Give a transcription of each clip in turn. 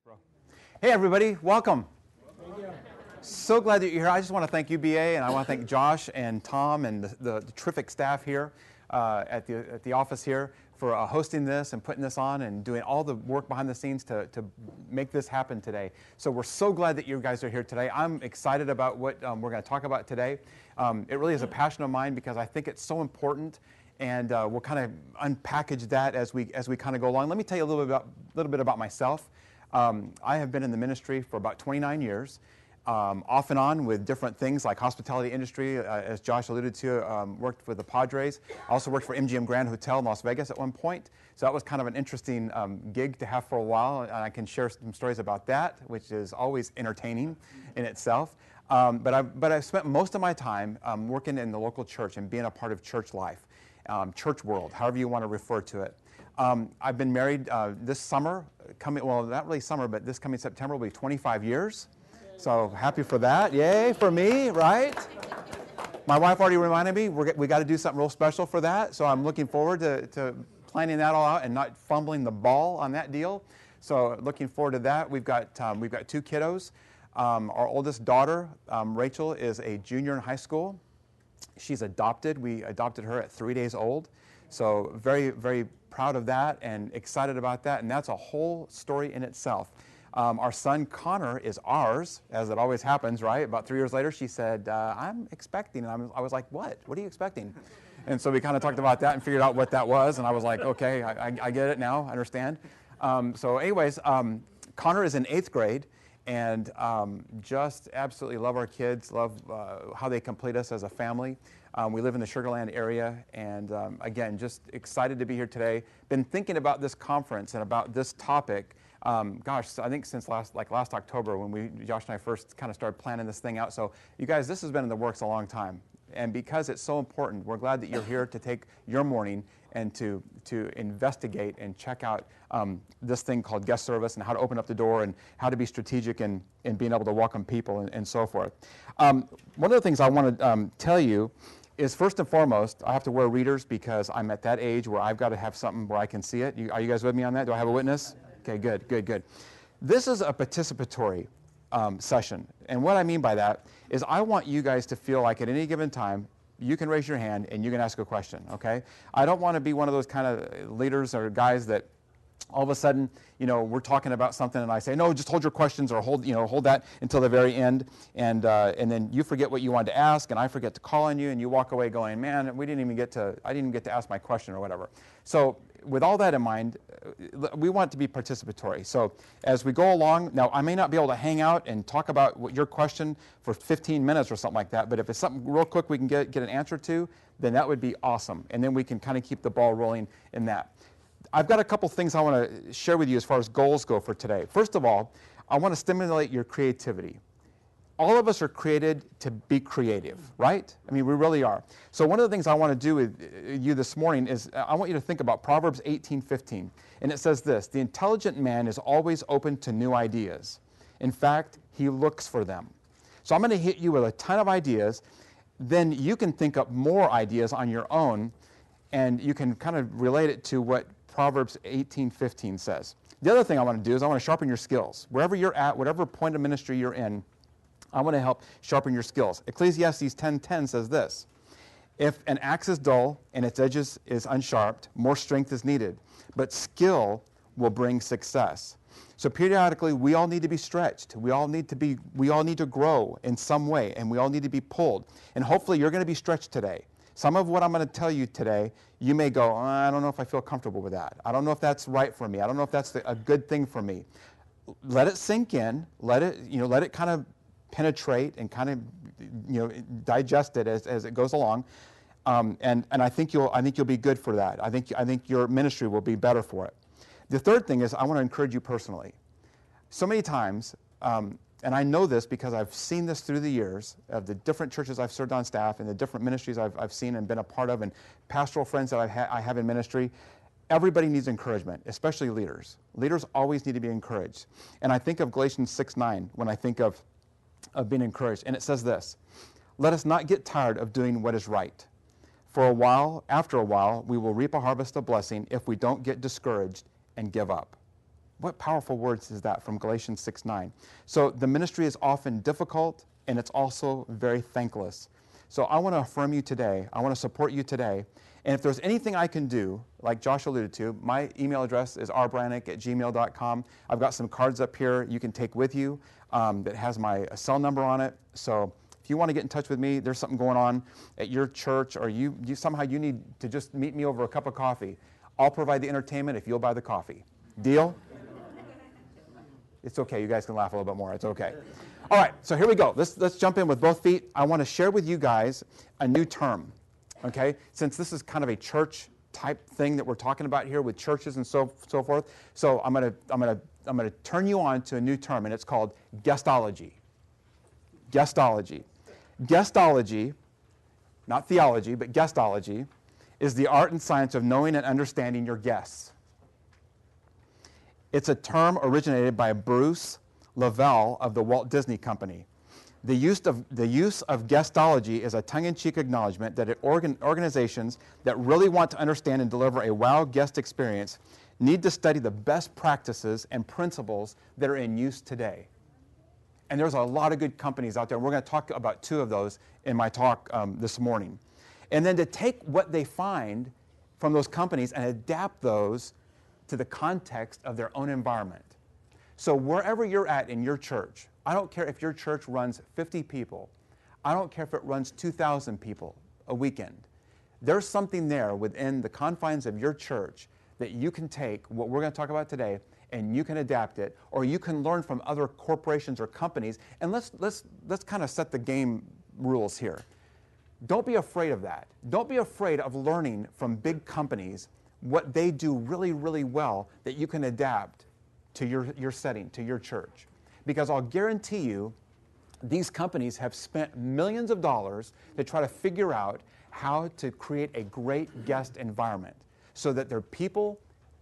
Bro. Hey everybody, welcome. Thank you. So glad that you're here. I just want to thank UBA, and I want to thank Josh and Tom and the terrific staff here at the office here for hosting this and putting this on and doing all the work behind the scenes to make this happen today. So we're so glad that you guys are here today. I'm excited about what we're going to talk about today. It really is a passion of mine because I think it's so important, and we'll kind of unpackage that as we kind of go along. Let me tell you a little bit about myself. I have been in the ministry for about 29 years, off and on with different things like hospitality industry, as Josh alluded to, worked with the Padres. I also worked for MGM Grand Hotel in Las Vegas at one point. So that was kind of an interesting gig to have for a while, and I can share some stories about that, which is always entertaining in itself. But I've spent most of my time working in the local church and being a part of church life, church world, however you want to refer to it. I've been married this summer, well, not really summer, but this coming September will be 25 years. So happy for that. Yay for me, right? My wife already reminded me we got to do something real special for that. So I'm looking forward to planning that all out and not fumbling the ball on that deal. So looking forward to that. We've got 2 kiddos. Our oldest daughter, Rachel, is a junior in high school. She's adopted. We adopted her at 3 days old. So very, very proud of that and excited about that. And that's a whole story in itself. Our son, Connor, is ours, as it always happens, right? About 3 years later, she said, I'm expecting. And I was like, what? What are you expecting? And so we kind of talked about that and figured out what that was. And I was like, okay, I get it now. I understand. So anyways, Connor is in 8th grade. And just absolutely love our kids, love how they complete us as a family. We live in the Sugar Land area, and again, just excited to be here today. Been thinking about this conference and about this topic, gosh, I think since last October when Josh and I first kind of started planning this thing out. So you guys, this has been in the works a long time. And because it's so important, we're glad that you're here to take your morning and to investigate and check out this thing called guest service and how to open up the door and how to be strategic in being able to welcome people and so forth. One of the things I want to tell you is, first and foremost, I have to wear readers because I'm at that age where I've got to have something where I can see it. Are you guys with me on that? Do I have a witness? Okay, good. This is a participatory session. And what I mean by that is I want you guys to feel like at any given time, you can raise your hand and you can ask a question, okay? I don't want to be one of those kind of leaders or guys that all of a sudden, we're talking about something and I say, no, just hold your questions or hold that until the very end. And then you forget what you wanted to ask and I forget to call on you and you walk away going, man, I didn't even get to ask my question or whatever. So with all that in mind, we want to be participatory. So as we go along, now I may not be able to hang out and talk about your question for 15 minutes or something like that, but if it's something real quick we can get an answer to, then that would be awesome. And then we can kind of keep the ball rolling in that. I've got a couple things I want to share with you as far as goals go for today. First of all, I want to stimulate your creativity. All of us are created to be creative, right? I mean, we really are. So one of the things I want to do with you this morning is I want you to think about Proverbs 18:15. And it says this: the intelligent man is always open to new ideas. In fact, he looks for them. So I'm going to hit you with a ton of ideas. Then you can think up more ideas on your own, and you can kind of relate it to what Proverbs 18:15 says. The other thing I want to do is I want to sharpen your skills. Wherever you're at, whatever point of ministry you're in, I want to help sharpen your skills. Ecclesiastes 10:10 says this: if an axe is dull and its edges is unsharped, more strength is needed, but skill will bring success. So periodically, we all need to be stretched. We all need to grow in some way, and we all need to be pulled. And hopefully you're going to be stretched today. Some of what I'm going to tell you today, you may go, I don't know if I feel comfortable with that. I don't know if that's right for me. I don't know if that's a good thing for me. Let it sink in. Let it kind of penetrate and kind of digest it as it goes along. And I think you'll be good for that. I think your ministry will be better for it. The third thing is I want to encourage you personally. So many times, and I know this because I've seen this through the years of the different churches I've served on staff and the different ministries I've seen and been a part of and pastoral friends that I have in ministry. Everybody needs encouragement, especially leaders. Leaders always need to be encouraged. And I think of Galatians 6:9 when I think of being encouraged. And it says this: let us not get tired of doing what is right. After a while, we will reap a harvest of blessing if we don't get discouraged and give up. What powerful words is that from Galatians 6:9? So the ministry is often difficult, and it's also very thankless. So I want to affirm you today. I want to support you today. And if there's anything I can do, like Josh alluded to, my email address is rbranek@gmail.com. I've got some cards up here you can take with you that has my cell number on it. So if you want to get in touch with me, there's something going on at your church, or you somehow you need to just meet me over a cup of coffee, I'll provide the entertainment if you'll buy the coffee. Deal? It's okay. You guys can laugh a little bit more. It's okay. All right, so here we go. Let's jump in with both feet. I want to share with you guys a new term, okay? Since this is kind of a church type thing that we're talking about here with churches and so forth. So I'm gonna turn you on to a new term, and it's called Guestology. Guestology. Guestology, not theology, but Guestology, is the art and science of knowing and understanding your guests. It's a term originated by Bruce Lavelle of the Walt Disney Company. The use of guestology is a tongue-in-cheek acknowledgement that organizations that really want to understand and deliver a wow guest experience need to study the best practices and principles that are in use today. And there's a lot of good companies out there. We're going to talk about two of those in my talk this morning. And then to take what they find from those companies and adapt those to the context of their own environment. So wherever you're at in your church, I don't care if your church runs 50 people. I don't care if it runs 2,000 people a weekend. There's something there within the confines of your church that you can take what we're going to talk about today, and you can adapt it, or you can learn from other corporations or companies. And let's kind of set the game rules here. Don't be afraid of that. Don't be afraid of learning from big companies what they do really, really well that you can adapt to your setting, to your church. Because I'll guarantee you, these companies have spent millions of dollars to try to figure out how to create a great guest environment so that their people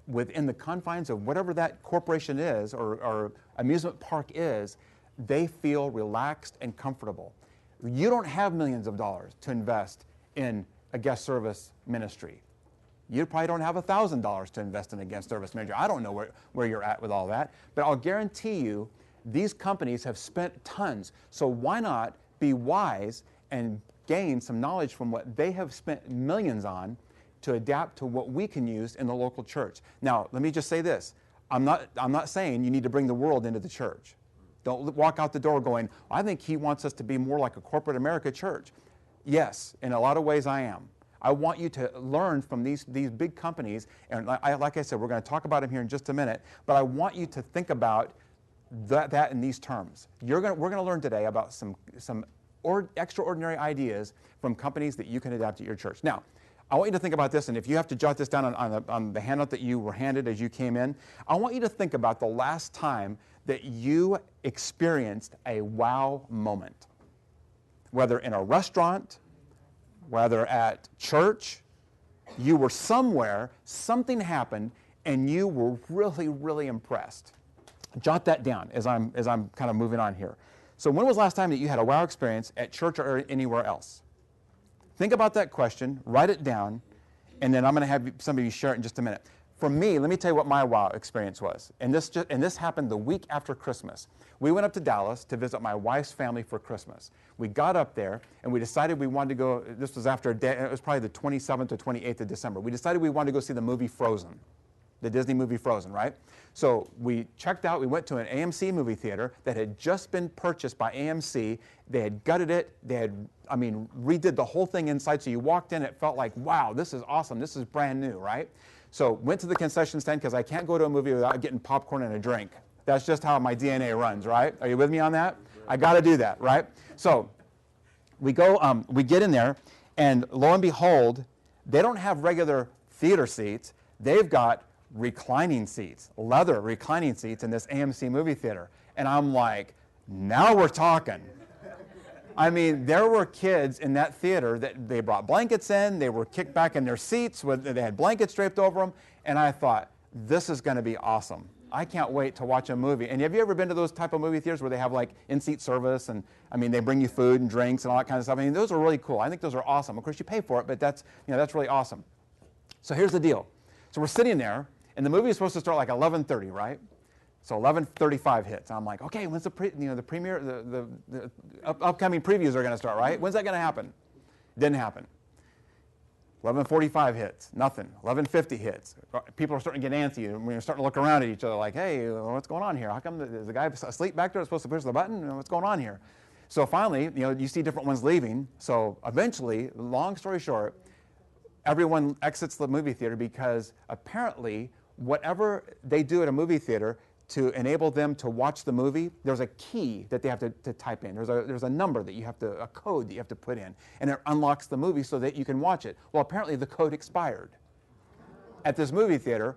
within the confines of whatever that corporation is or amusement park is, they feel relaxed and comfortable. You don't have millions of dollars to invest in a guest service ministry. You probably don't have $1,000 to invest in a guest service ministry. I don't know where you're at with all that, but I'll guarantee you these companies have spent tons. So why not be wise and gain some knowledge from what they have spent millions on to adapt to what we can use in the local church. Now, let me just say this. I'm not saying you need to bring the world into the church. Don't walk out the door going, I think he wants us to be more like a corporate America church. Yes, in a lot of ways I am. I want you to learn from these big companies, and like I said, we're going to talk about them here in just a minute, but I want you to think about that in these terms. We're going to learn today about some extraordinary ideas from companies that you can adapt at your church. Now, I want you to think about this, and if you have to jot this down on the handout that you were handed as you came in, I want you to think about the last time that you experienced a wow moment, whether in a restaurant, whether at church, you were somewhere, something happened, and you were really, really impressed. Jot that down as I'm kind of moving on here. So when was the last time that you had a wow experience at church or anywhere else? Think about that question, write it down, and then I'm going to have some of you share it in just a minute. For me, let me tell you what my wow experience was. And this happened the week after Christmas. We went up to Dallas to visit my wife's family for Christmas. We got up there, and we decided we wanted to go, this was after a day, it was probably the 27th or 28th of December. We decided we wanted to go see the movie Frozen, the Disney movie Frozen, right? So we checked out, we went to an AMC movie theater that had just been purchased by AMC. They had gutted it, redid the whole thing inside. So you walked in, it felt like, wow, this is awesome, this is brand new, right? So went to the concession stand because I can't go to a movie without getting popcorn and a drink. That's just how my DNA runs, right? Are you with me on that? I got to do that, right? So we go, we get in there, and lo and behold, they don't have regular theater seats. They've got reclining seats, leather reclining seats in this AMC movie theater. And I'm like, now we're talking. I mean, there were kids in that theater that they brought blankets in, they were kicked back in their seats, they had blankets draped over them, and I thought, this is going to be awesome. I can't wait to watch a movie. And have you ever been to those type of movie theaters where they have like in-seat service and they bring you food and drinks and all that kind of stuff? I mean, those are really cool. I think those are awesome. Of course, you pay for it, but that's really awesome. So here's the deal. So we're sitting there, and the movie is supposed to start like 11:30, right? So 11:35 hits. I'm like, okay, when's the premiere? The upcoming previews are going to start, right? When's that going to happen? Didn't happen. 11:45 hits. Nothing. 11:50 hits. People are starting to get antsy, and we're starting to look around at each other like, hey, what's going on here? How come is the guy asleep back there that's supposed to push the button? What's going on here? So finally, you see different ones leaving. So eventually, long story short, everyone exits the movie theater because apparently whatever they do at a movie theater to enable them to watch the movie, there's a key that they have to type in. There's a number that you have to, a code that you have to put in, and it unlocks the movie so that you can watch it. Well, apparently the code expired at this movie theater,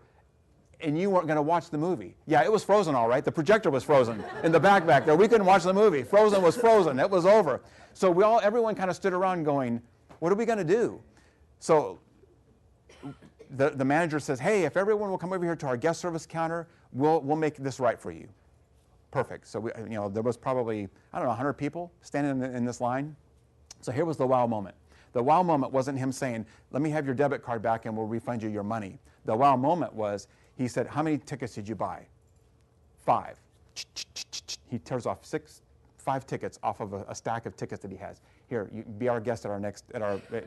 and you weren't going to watch the movie. Yeah, it was frozen all right. The projector was frozen in the back there. We couldn't watch the movie. Frozen was frozen. It was over. So everyone kind of stood around going, what are we going to do? So the manager says, hey, if everyone will come over here to our guest service counter, we'll make this right for you. Perfect. So there was probably, 100 people standing in this line. So here was the wow moment. The wow moment wasn't him saying, let me have your debit card back and we'll refund you your money. The wow moment was, he said, how many tickets did you buy? 5. He tears off 5 tickets off of a stack of tickets that he has. Here, you be our guest at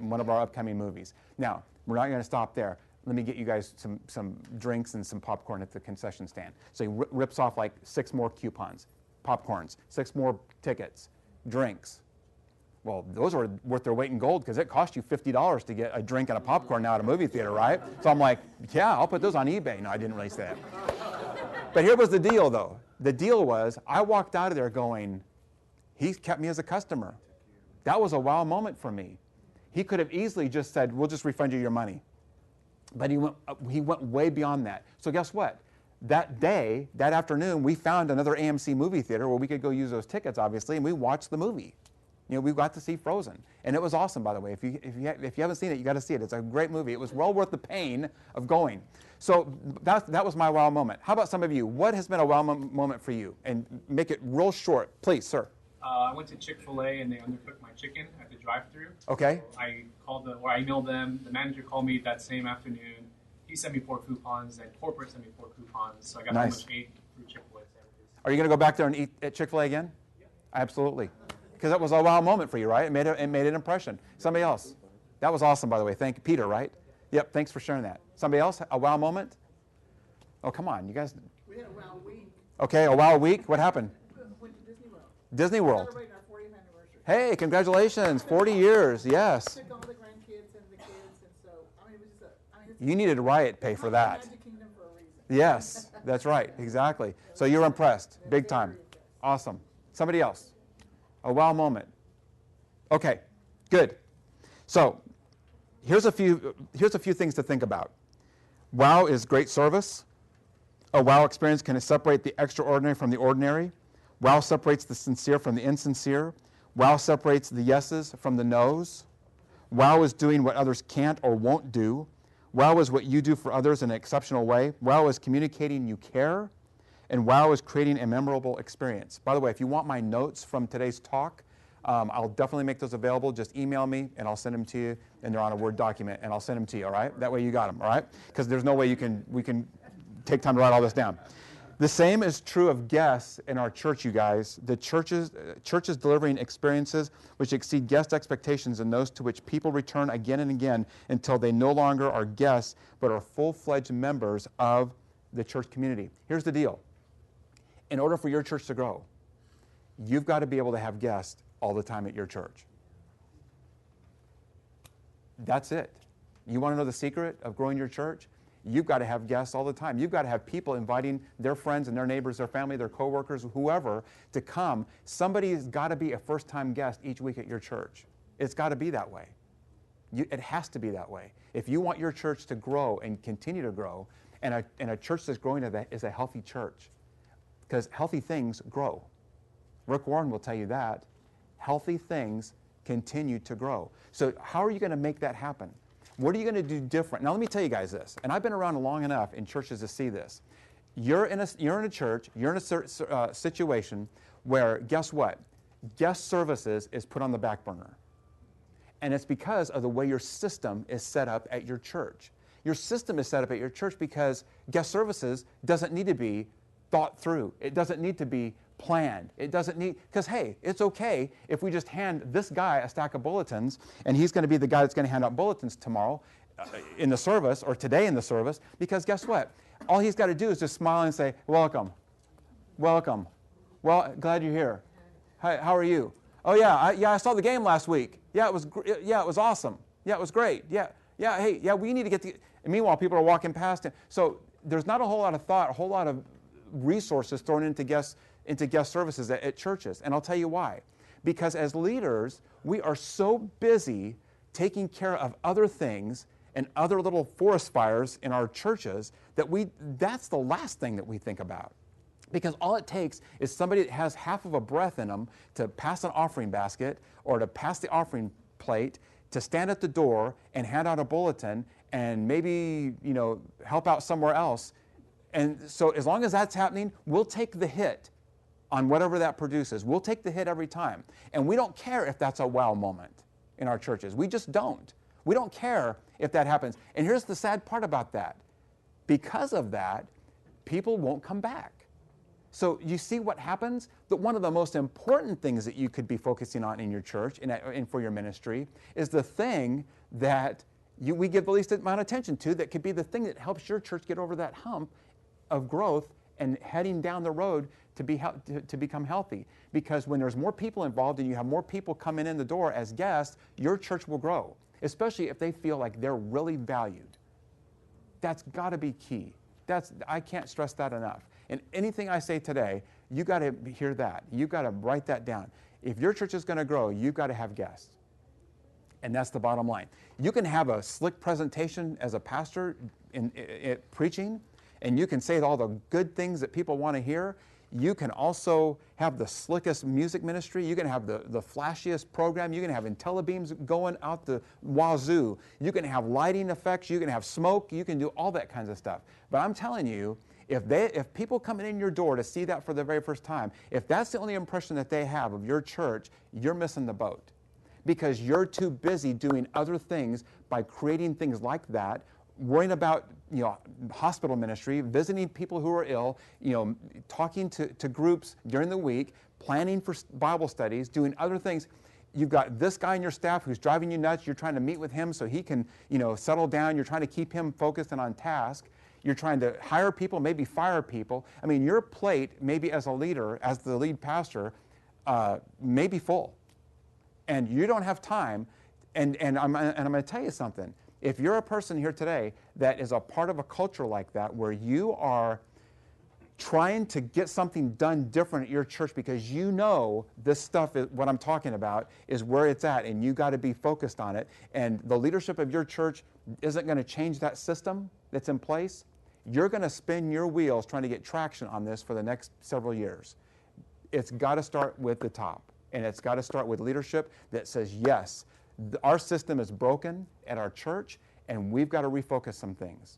one of our upcoming movies. Now, we're not going to stop there. Let me get you guys some drinks and some popcorn at the concession stand. So he rips off like 6 more coupons, popcorns, 6 more tickets, drinks. Well, those are worth their weight in gold because it cost you $50 to get a drink and a popcorn now at a movie theater, right? So I'm like, yeah, I'll put those on eBay. No, I didn't really say that. But here was the deal, though. The deal was I walked out of there going, he kept me as a customer. That was a wow moment for me. He could have easily just said, we'll just refund you your money. But he went way beyond that. So guess what? That day, that afternoon, we found another AMC movie theater where we could go use those tickets, obviously, and we watched the movie. We got to see Frozen. And it was awesome, by the way. If you haven't seen it, you got to see it. It's a great movie. It was well worth the pain of going. So that was my wow moment. How about some of you? What has been a wow moment for you? And make it real short. Please, sir. I went to Chick-fil-A and they undercooked my chicken at the drive-thru. Okay. So I emailed them. The manager called me that same afternoon. He sent me 4 coupons, and corporate sent me 4 coupons. So I got nice. 8 free Chick-fil-A sandwiches. Are you going to go back there and eat at Chick-fil-A again? Yeah. Absolutely. Because that was a wow moment for you, right? It made an impression. Somebody else. That was awesome, by the way. Thank you, Peter, right? Yep, thanks for sharing that. Somebody else? A wow moment? Oh, come on, you guys. We had a wow week. Okay, a wow week. What happened? Went to Disney World. Disney World. Celebrating our 40th anniversary. Hey, congratulations, 40 years, yes. Took all the grandkids and the kids, and so, it was just You needed riot pay for that. Magic Kingdom for a reason. Yes, that's right, exactly. So you're impressed, big time. Awesome. Somebody else. A wow moment. Okay, good. So here's a few things to think about. Wow is great service. A wow experience can separate the extraordinary from the ordinary. Wow separates the sincere from the insincere. Wow separates the yeses from the nos. Wow is doing what others can't or won't do. Wow is what you do for others in an exceptional way. Wow is communicating you care. And wow is creating a memorable experience. By the way, if you want my notes from today's talk, I'll definitely make those available. Just email me, and I'll send them to you, and they're on a Word document, and I'll send them to you, all right? That way you got them, all right? Because there's no way we can take time to write all this down. The same is true of guests in our church, you guys. The churches delivering experiences which exceed guest expectations and those to which people return again and again until they no longer are guests, but are full-fledged members of the church community. Here's the deal. In order for your church to grow, you've got to be able to have guests all the time at your church. That's it. You want to know the secret of growing your church? You've got to have guests all the time. You've got to have people inviting their friends and their neighbors, their family, their coworkers, whoever, to come. Somebody's got to be a first-time guest each week at your church. It's got to be that way. It has to be that way. If you want your church to grow and continue to grow, and a church that's growing is a healthy church, because healthy things grow. Rick Warren will tell you that. Healthy things continue to grow. So how are you going to make that happen? What are you going to do different? Now let me tell you guys this, and I've been around long enough in churches to see this. You're in a church, you're in a situation where, guess what? Guest services is put on the back burner. And it's because of the way your system is set up at your church. Your system is set up at your church because guest services doesn't need to be thought through. It doesn't need to be planned. It doesn't need, because hey, it's okay if we just hand this guy a stack of bulletins, and he's going to be the guy that's going to hand out bulletins tomorrow in the service, or today in the service, because guess what? All he's got to do is just smile and say, welcome, welcome. Well, glad you're here. Hi, how are you? Oh yeah, I saw the game last week. Yeah, it was awesome. Yeah, it was great. Hey, we need to get the, and meanwhile, people are walking past him. So there's not a whole lot of thought, a whole lot of resources thrown into guest services at churches. And I'll tell you why. Because as leaders, we are so busy taking care of other things and other little forest fires in our churches that's the last thing that we think about. Because all it takes is somebody that has half of a breath in them to pass an offering basket or to pass the offering plate, to stand at the door and hand out a bulletin and maybe, help out somewhere else. And so as long as that's happening, we'll take the hit on whatever that produces. We'll take the hit every time. And we don't care if that's a wow moment in our churches. We just don't. We don't care if that happens. And here's the sad part about that. Because of that, people won't come back. So you see what happens? That one of the most important things that you could be focusing on in your church and for your ministry is the thing that we give the least amount of attention to, that could be the thing that helps your church get over that hump of growth and heading down the road to become healthy. Because when there's more people involved and you have more people coming in the door as guests, your church will grow, especially if they feel like they're really valued. That's got to be key. I can't stress that enough. And anything I say today, you got to hear that. You got to write that down. If your church is going to grow, you've got to have guests. And that's the bottom line. You can have a slick presentation as a pastor in preaching, and you can say all the good things that people want to hear. You can also have the slickest music ministry. You can have the flashiest program. You can have IntelliBeams going out the wazoo. You can have lighting effects. You can have smoke. You can do all that kinds of stuff. But I'm telling you, if people come in your door to see that for the very first time, if that's the only impression that they have of your church, you're missing the boat. Because you're too busy doing other things by creating things like that, worrying about hospital ministry, visiting people who are ill, talking to groups during the week, planning for Bible studies, doing other things. You've got this guy in your staff who's driving you nuts. You're trying to meet with him so he can settle down. You're trying to keep him focused and on task. You're trying to hire people, maybe fire people. I mean, your plate, maybe as a leader, as the lead pastor, may be full. And you don't have time. And I'm going to tell you something. If you're a person here today that is a part of a culture like that, where you are trying to get something done different at your church because this stuff, what I'm talking about, is where it's at, and you got to be focused on it, and the leadership of your church isn't going to change that system that's in place, you're going to spin your wheels trying to get traction on this for the next several years. It's got to start with the top, and it's got to start with leadership that says, yes, our system is broken at our church, and we've got to refocus some things.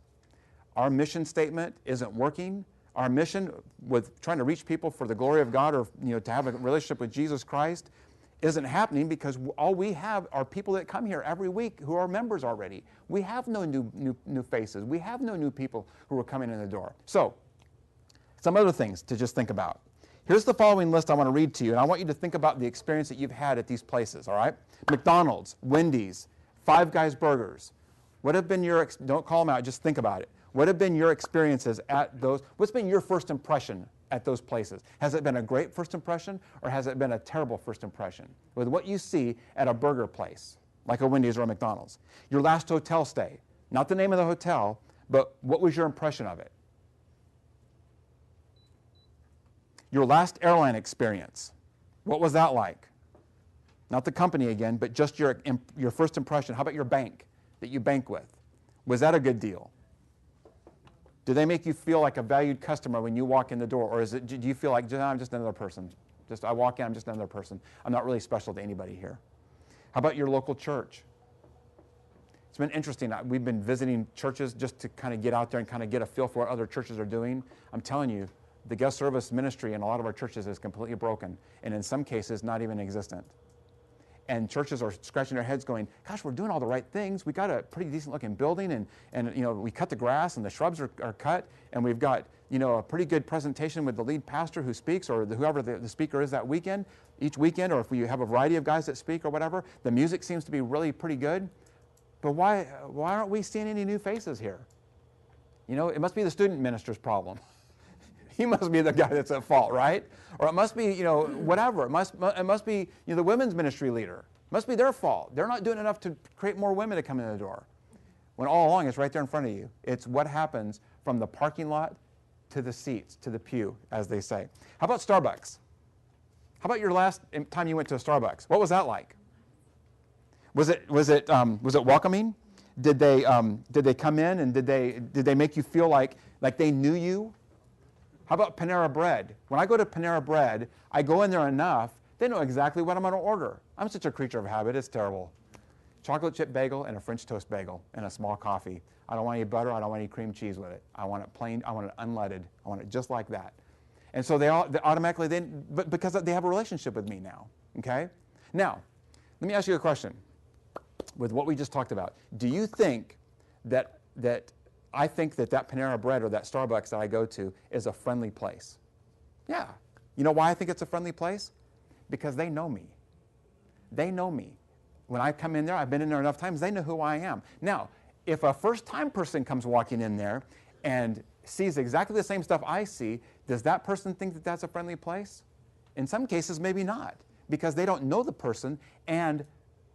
Our mission statement isn't working. Our mission with trying to reach people for the glory of God, or to have a relationship with Jesus Christ, isn't happening because all we have are people that come here every week who are members already. We have no new faces. We have no new people who are coming in the door. So, some other things to just think about. Here's the following list I want to read to you, and I want you to think about the experience that you've had at these places, all right? McDonald's, Wendy's, Five Guys Burgers. What have been don't call them out, just think about it. What have been your experiences at those? What's been your first impression at those places? Has it been a great first impression, or has it been a terrible first impression with what you see at a burger place, like a Wendy's or a McDonald's? Your last hotel stay, not the name of the hotel, but what was your impression of it? Your last airline experience, what was that like? Not the company again, but just your first impression. How about your bank that you bank with? Was that a good deal? Do they make you feel like a valued customer when you walk in the door? Or do you feel like, I'm just another person? I walk in, I'm just another person. I'm not really special to anybody here. How about your local church? It's been interesting. We've been visiting churches just to kind of get out there and kind of get a feel for what other churches are doing. I'm telling you, the guest service ministry in a lot of our churches is completely broken, and in some cases, not even existent. and churches are scratching their heads going, gosh, we're doing all the right things. We got a pretty decent looking building, and we cut the grass and the shrubs are cut, and we've got a pretty good presentation with the lead pastor who speaks, or whoever the speaker is that weekend, each weekend, or if we have a variety of guys that speak or whatever. The music seems to be really pretty good. But why aren't we seeing any new faces here? It must be the student minister's problem. He must be the guy that's at fault, right? Or it must be, whatever. It must be the women's ministry leader. It must be their fault. They're not doing enough to create more women to come in the door. When all along it's right there in front of you. It's what happens from the parking lot to the seats, to the pew, as they say. How about Starbucks? How about your last time you went to a Starbucks? What was that like? Was it welcoming? Did they come in and did they make you feel like they knew you? How about Panera Bread? When I go to Panera Bread, I go in there enough, they know exactly what I'm going to order. I'm such a creature of habit, it's terrible. Chocolate chip bagel and a French toast bagel and a small coffee. I don't want any butter, I don't want any cream cheese with it. I want it plain, I want it unleaded. I want it just like that. And so they automatically, but because they have a relationship with me now, okay? Now, let me ask you a question. With what we just talked about, do you think that I think that Panera Bread or that Starbucks that I go to is a friendly place? Yeah. You know why I think it's a friendly place? Because they know me. They know me. When I come in there, I've been in there enough times, they know who I am. Now, if a first-time person comes walking in there and sees exactly the same stuff I see, does that person think that that's a friendly place? In some cases, maybe not, because they don't know the person, and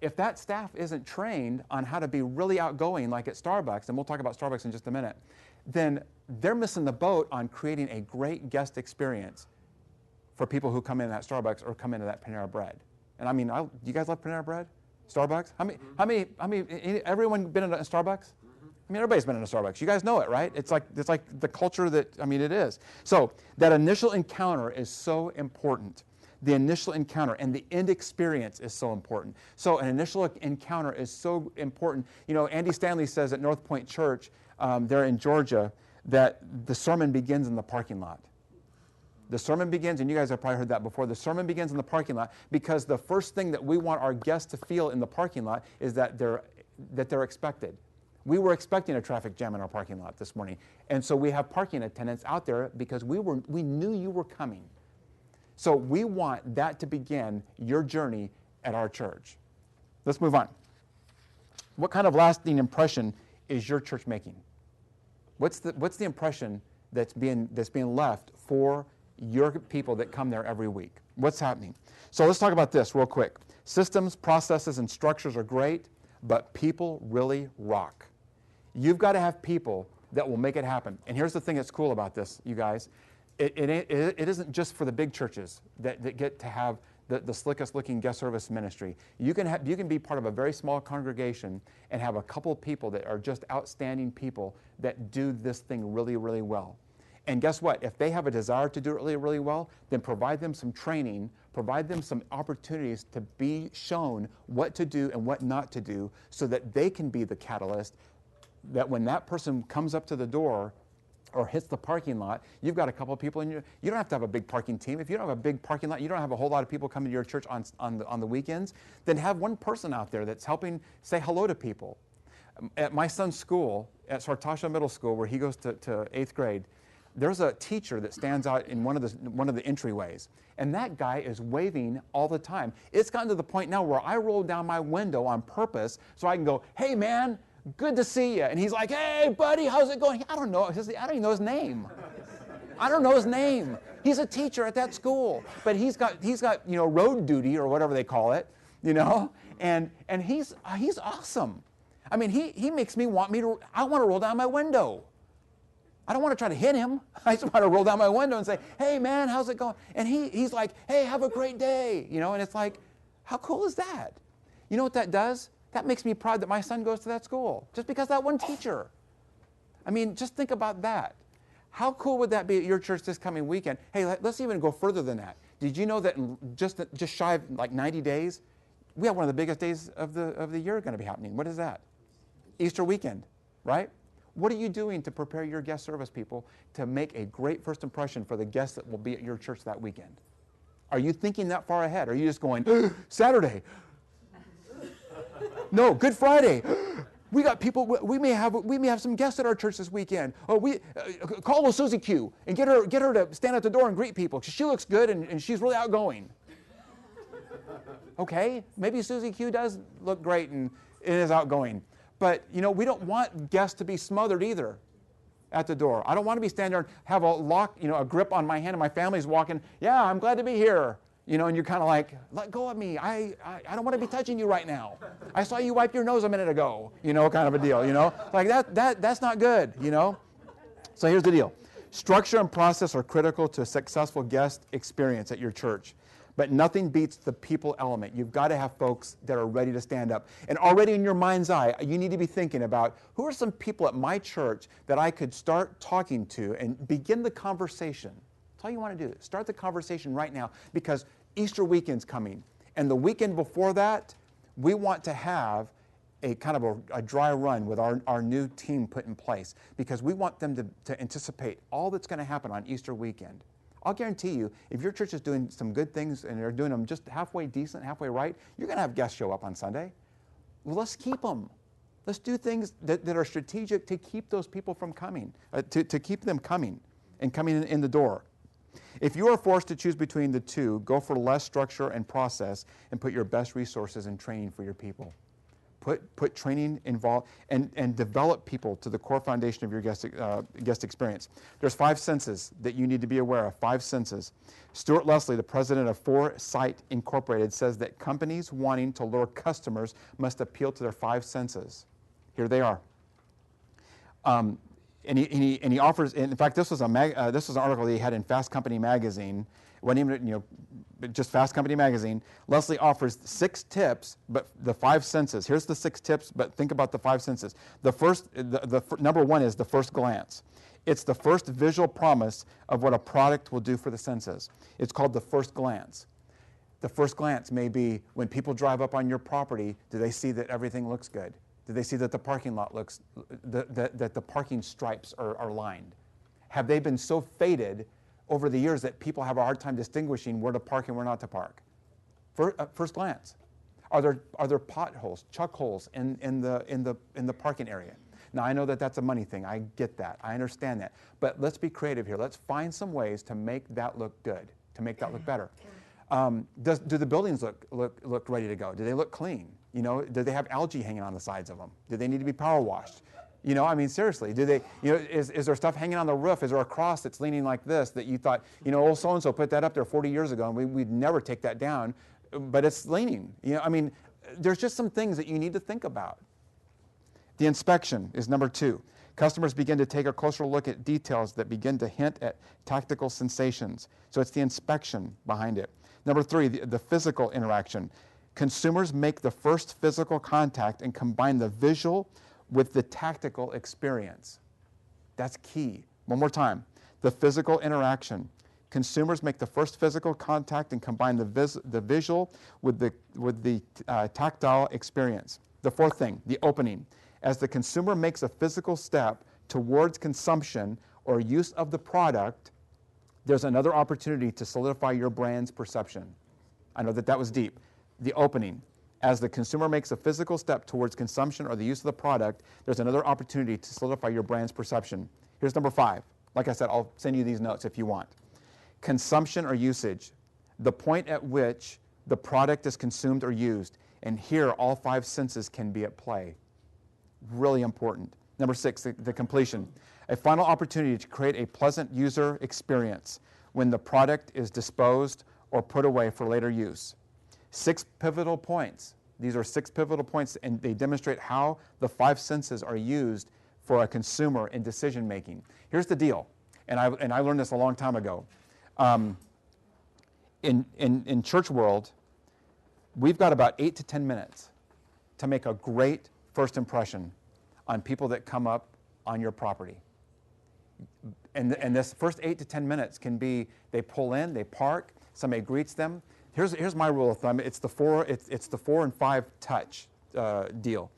if that staff isn't trained on how to be really outgoing like at Starbucks, and we'll talk about Starbucks in just a minute, then they're missing the boat on creating a great guest experience for people who come in at Starbucks or come into that Panera Bread. And I mean, you guys love Panera Bread? Starbucks? How many, everyone been in a Starbucks? I mean, everybody's been in a Starbucks. You guys know it, right? It's like the culture that, it is. So that initial encounter is so important. The initial encounter and the end experience is so important. So an initial encounter is so important. Andy Stanley says at North Point Church, there in Georgia, that the sermon begins in the parking lot. The sermon begins, and you guys have probably heard that before, the sermon begins in the parking lot because the first thing that we want our guests to feel in the parking lot is that they're expected. We were expecting a traffic jam in our parking lot this morning, and so we have parking attendants out there because we knew you were coming. So we want that to begin your journey at our church. Let's move on. What kind of lasting impression is your church making? What's the impression that's being left for your people that come there every week? What's happening? So let's talk about this real quick. Systems, processes, and structures are great, but people really rock. You've got to have people that will make it happen. And here's the thing that's cool about this, you guys. It isn't just for the big churches that get to have the slickest looking guest service ministry. You can be part of a very small congregation and have a couple of people that are just outstanding people that do this thing really, really well. And guess what? If they have a desire to do it really, really well, then provide them some training, provide them some opportunities to be shown what to do and what not to do so that they can be the catalyst that when that person comes up to the door or hits the parking lot, you've got a couple of people in you don't have to have a big parking team. If you don't have a big parking lot, you don't have a whole lot of people coming to your church on the weekends, then have one person out there that's helping say hello to people. At my son's school, at Sartasha Middle School, where he goes to 8th grade, there's a teacher that stands out in one of the entryways, and that guy is waving all the time. It's gotten to the point now where I roll down my window on purpose so I can go, "Hey man, good to see you." And he's like, "Hey buddy, how's it going?" I don't know. I don't even know his name. I don't know his name. He's a teacher at that school, but he's got road duty or whatever they call it, and he's awesome. I mean, he makes me I want to roll down my window. I don't want to try to hit him. I just want to roll down my window and say, "Hey man, how's it going?" And he's like, "Hey, have a great day." And it's like, how cool is that? You know what that does? That makes me proud that my son goes to that school, just because that one teacher. I mean, just think about that. How cool would that be at your church this coming weekend? Hey, let's even go further than that. Did you know that in just shy of like 90 days, we have one of the biggest days of the year going to be happening? What is that? Easter weekend, right? What are you doing to prepare your guest service people to make a great first impression for the guests that will be at your church that weekend? Are you thinking that far ahead? Are you just going, Saturday, No, Good Friday. We got people. We may have some guests at our church this weekend. Oh, call Susie Q and get her to stand at the door and greet people. She looks good and she's really outgoing. Okay, maybe Susie Q does look great and is outgoing, but we don't want guests to be smothered either at the door. I don't want to be standing there and have a grip on my hand and my family's walking. Yeah, I'm glad to be here. And you're kind of like, let go of me. I don't want to be touching you right now. I saw you wipe your nose a minute ago, kind of a deal, Like that's not good, So here's the deal. Structure and process are critical to a successful guest experience at your church. But nothing beats the people element. You've got to have folks that are ready to stand up. And already in your mind's eye, you need to be thinking about who are some people at my church that I could start talking to and begin the conversation. That's all you want to do. Start the conversation right now, because Easter weekend's coming. And the weekend before that, we want to have a kind of a dry run with our new team put in place, because we want them to anticipate all that's going to happen on Easter weekend. I'll guarantee you, if your church is doing some good things and they're doing them just halfway decent, halfway right, you're going to have guests show up on Sunday. Well, let's keep them. Let's do things that are strategic to keep those people from coming, to keep them coming and coming in the door. If you are forced to choose between the two, go for less structure and process and put your best resources in training for your people. Put training involved and develop people to the core foundation of your guest experience. There's 5 senses that you need to be aware of, 5 senses. Stuart Leslie, the president of Foresight Incorporated, says that companies wanting to lure customers must appeal to their 5 senses. Here they are. And he offers, in fact, this was an article that he had in Fast Company magazine. It wasn't even, just Fast Company magazine. Leslie offers 6 tips, but the 5 senses. Here's the 6 tips, but think about the 5 senses. The first, number 1 is the first glance. It's the first visual promise of what a product will do for the senses. It's called the first glance. The first glance may be when people drive up on your property, do they see that everything looks good? Do they see that the parking lot looks, that the parking stripes are lined? Have they been so faded over the years that people have a hard time distinguishing where to park and where not to park? First glance. Are there potholes, chuck holes in the parking area? Now, I know that that's a money thing. I get that. I understand that. But let's be creative here. Let's find some ways to make that look good, to make that look better. Do the buildings look ready to go? Do they look clean? Do they have algae hanging on the sides of them? Do they need to be power washed? Seriously, do they, is there stuff hanging on the roof? Is there a cross that's leaning like this that you thought, old so-and-so put that up there 40 years ago and we'd never take that down, but it's leaning. There's just some things that you need to think about. The inspection is number 2. Customers begin to take a closer look at details that begin to hint at tactical sensations. So it's the inspection behind it. Number 3, the physical interaction. Consumers make the first physical contact and combine the visual with the tactical experience. That's key. One more time. The physical interaction. Consumers make the first physical contact and combine the visual with the tactile experience. The 4th thing, the opening. As the consumer makes a physical step towards consumption or use of the product, there's another opportunity to solidify your brand's perception. I know that was deep. The opening. As the consumer makes a physical step towards consumption or the use of the product, there's another opportunity to solidify your brand's perception. Here's number 5. Like I said, I'll send you these notes if you want. Consumption or usage. The point at which the product is consumed or used. And here, all 5 senses can be at play. Really important. Number 6, the completion. A final opportunity to create a pleasant user experience when the product is disposed or put away for later use. 6 pivotal points. These are 6 pivotal points, and they demonstrate how the 5 senses are used for a consumer in decision making. Here's the deal, and I learned this a long time ago. In church world, we've got about 8 to 10 minutes to make a great first impression on people that come up on your property. And this first 8 to 10 minutes can be they pull in, they park, somebody greets them. Here's my rule of thumb. It's the 4 and 5 touch deal.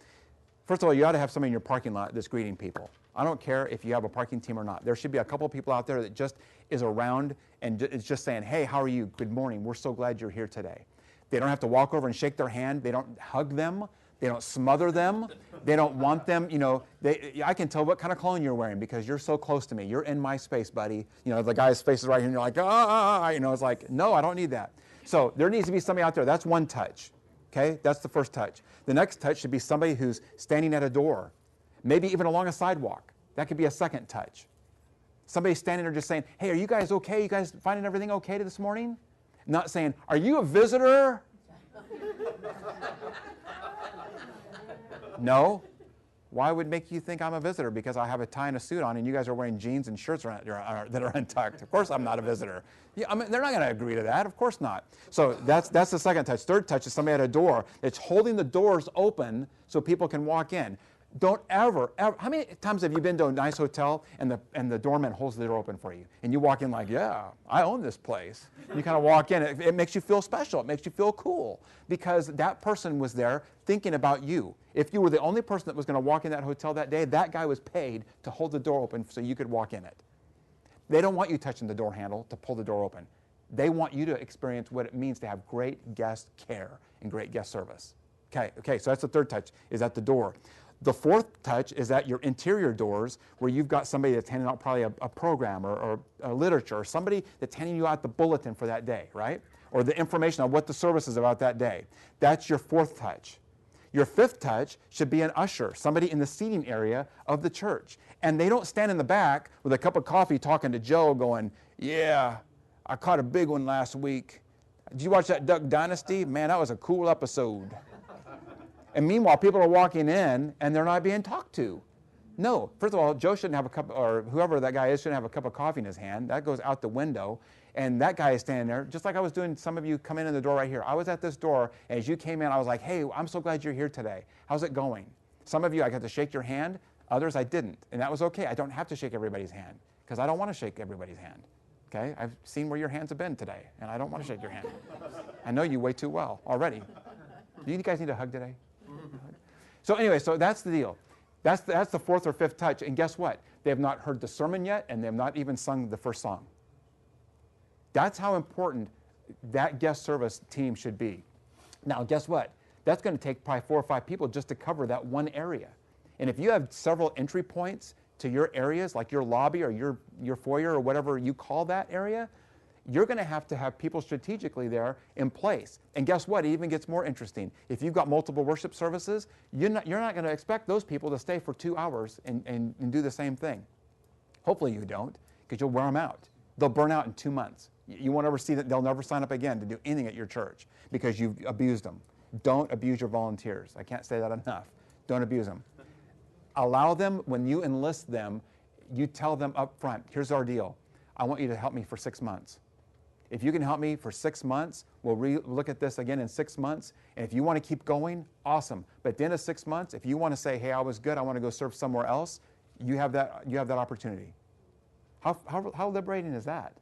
First of all, you ought to have somebody in your parking lot that's greeting people. I don't care if you have a parking team or not. There should be a couple of people out there that just is around and is just saying, hey, how are you? Good morning. We're so glad you're here today. They don't have to walk over and shake their hand. They don't hug them. They don't smother them. They don't want them, I can tell what kind of cologne you're wearing because you're so close to me. You're in my space, buddy. The guy's face is right here and you're like, it's like, no, I don't need that. So there needs to be somebody out there. That's one touch, okay? That's the first touch. The next touch should be somebody who's standing at a door, maybe even along a sidewalk. That could be a second touch. Somebody standing there just saying, hey, are you guys okay? You guys finding everything okay this morning? Not saying, are you a visitor? No. Why would make you think I'm a visitor? Because I have a tie and a suit on and you guys are wearing jeans and shirts that are untucked. Of course I'm not a visitor. Yeah, they're not going to agree to that. Of course not. So that's the second touch. Third touch is somebody at a door that's holding the doors open so people can walk in. Don't ever, how many times have you been to a nice hotel and the doorman holds the door open for you? And you walk in like, yeah, I own this place. And you kind of walk in. It makes you feel special. It makes you feel cool because that person was there thinking about you. If you were the only person that was going to walk in that hotel that day, that guy was paid to hold the door open so you could walk in it. They don't want you touching the door handle to pull the door open. They want you to experience what it means to have great guest care and great guest service. Okay, so that's the third touch, is at the door. The fourth touch is at your interior doors where you've got somebody that's handing out probably a program or a literature or somebody that's handing you out the bulletin for that day, right? Or the information on what the service is about that day. That's your fourth touch. Your fifth touch should be an usher, somebody in the seating area of the church. And they don't stand in the back with a cup of coffee talking to Joe going, yeah, I caught a big one last week. Did you watch that Duck Dynasty? Man, that was a cool episode. And meanwhile, people are walking in and they're not being talked to. No, first of all, Joe shouldn't have a cup, or whoever that guy is shouldn't have a cup of coffee in his hand. That goes out the window. And that guy is standing there, just like I was doing, some of you come in the door right here. I was at this door, and as you came in, I was like, hey, I'm so glad you're here today. How's it going? Some of you, I got to shake your hand. Others, I didn't. And that was okay. I don't have to shake everybody's hand because I don't want to shake everybody's hand. Okay? I've seen where your hands have been today, and I don't want to shake your hand. I know you way too well already. Do you guys need a hug today? So anyway, so that's the deal. That's the fourth or fifth touch. And guess what? They have not heard the sermon yet, and they have not even sung the first song. That's how important that guest service team should be. Now, guess what? That's going to take probably 4 or 5 people just to cover that one area. And if you have several entry points to your areas, like your lobby or your foyer or whatever you call that area, you're going to have people strategically there in place. And guess what? It even gets more interesting. If you've got multiple worship services, you're not going to expect those people to stay for 2 hours and do the same thing. Hopefully you don't, because you'll wear them out. They'll burn out in 2 months. You won't ever see that. They'll never sign up again to do anything at your church because you've abused them. Don't abuse your volunteers. I can't say that enough. Don't abuse them. Allow them, when you enlist them, you tell them up front, here's our deal. I want you to help me for 6 months. If you can help me for 6 months, we'll look at this again in 6 months. And if you want to keep going, awesome. But at the end of 6 months, if you want to say, hey, I was good, I want to go serve somewhere else, you have that opportunity. How liberating is that?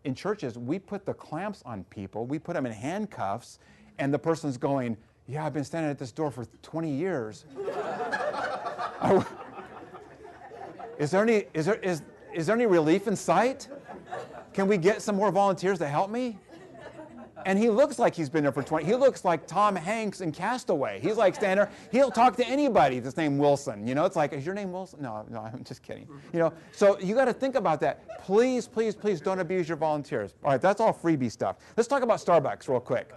In churches, we put the clamps on people, we put them in handcuffs, and the person's going, yeah, I've been standing at this door for 20 years. Is there any relief in sight? Can we get some more volunteers to help me? And he looks like he's been there for 20. He looks like Tom Hanks in Castaway. He's like standing there. He'll talk to anybody that's named Wilson. It's like, is your name Wilson? No, I'm just kidding. So you got to think about that. Please, please, please don't abuse your volunteers. All right, that's all freebie stuff. Let's talk about Starbucks real quick.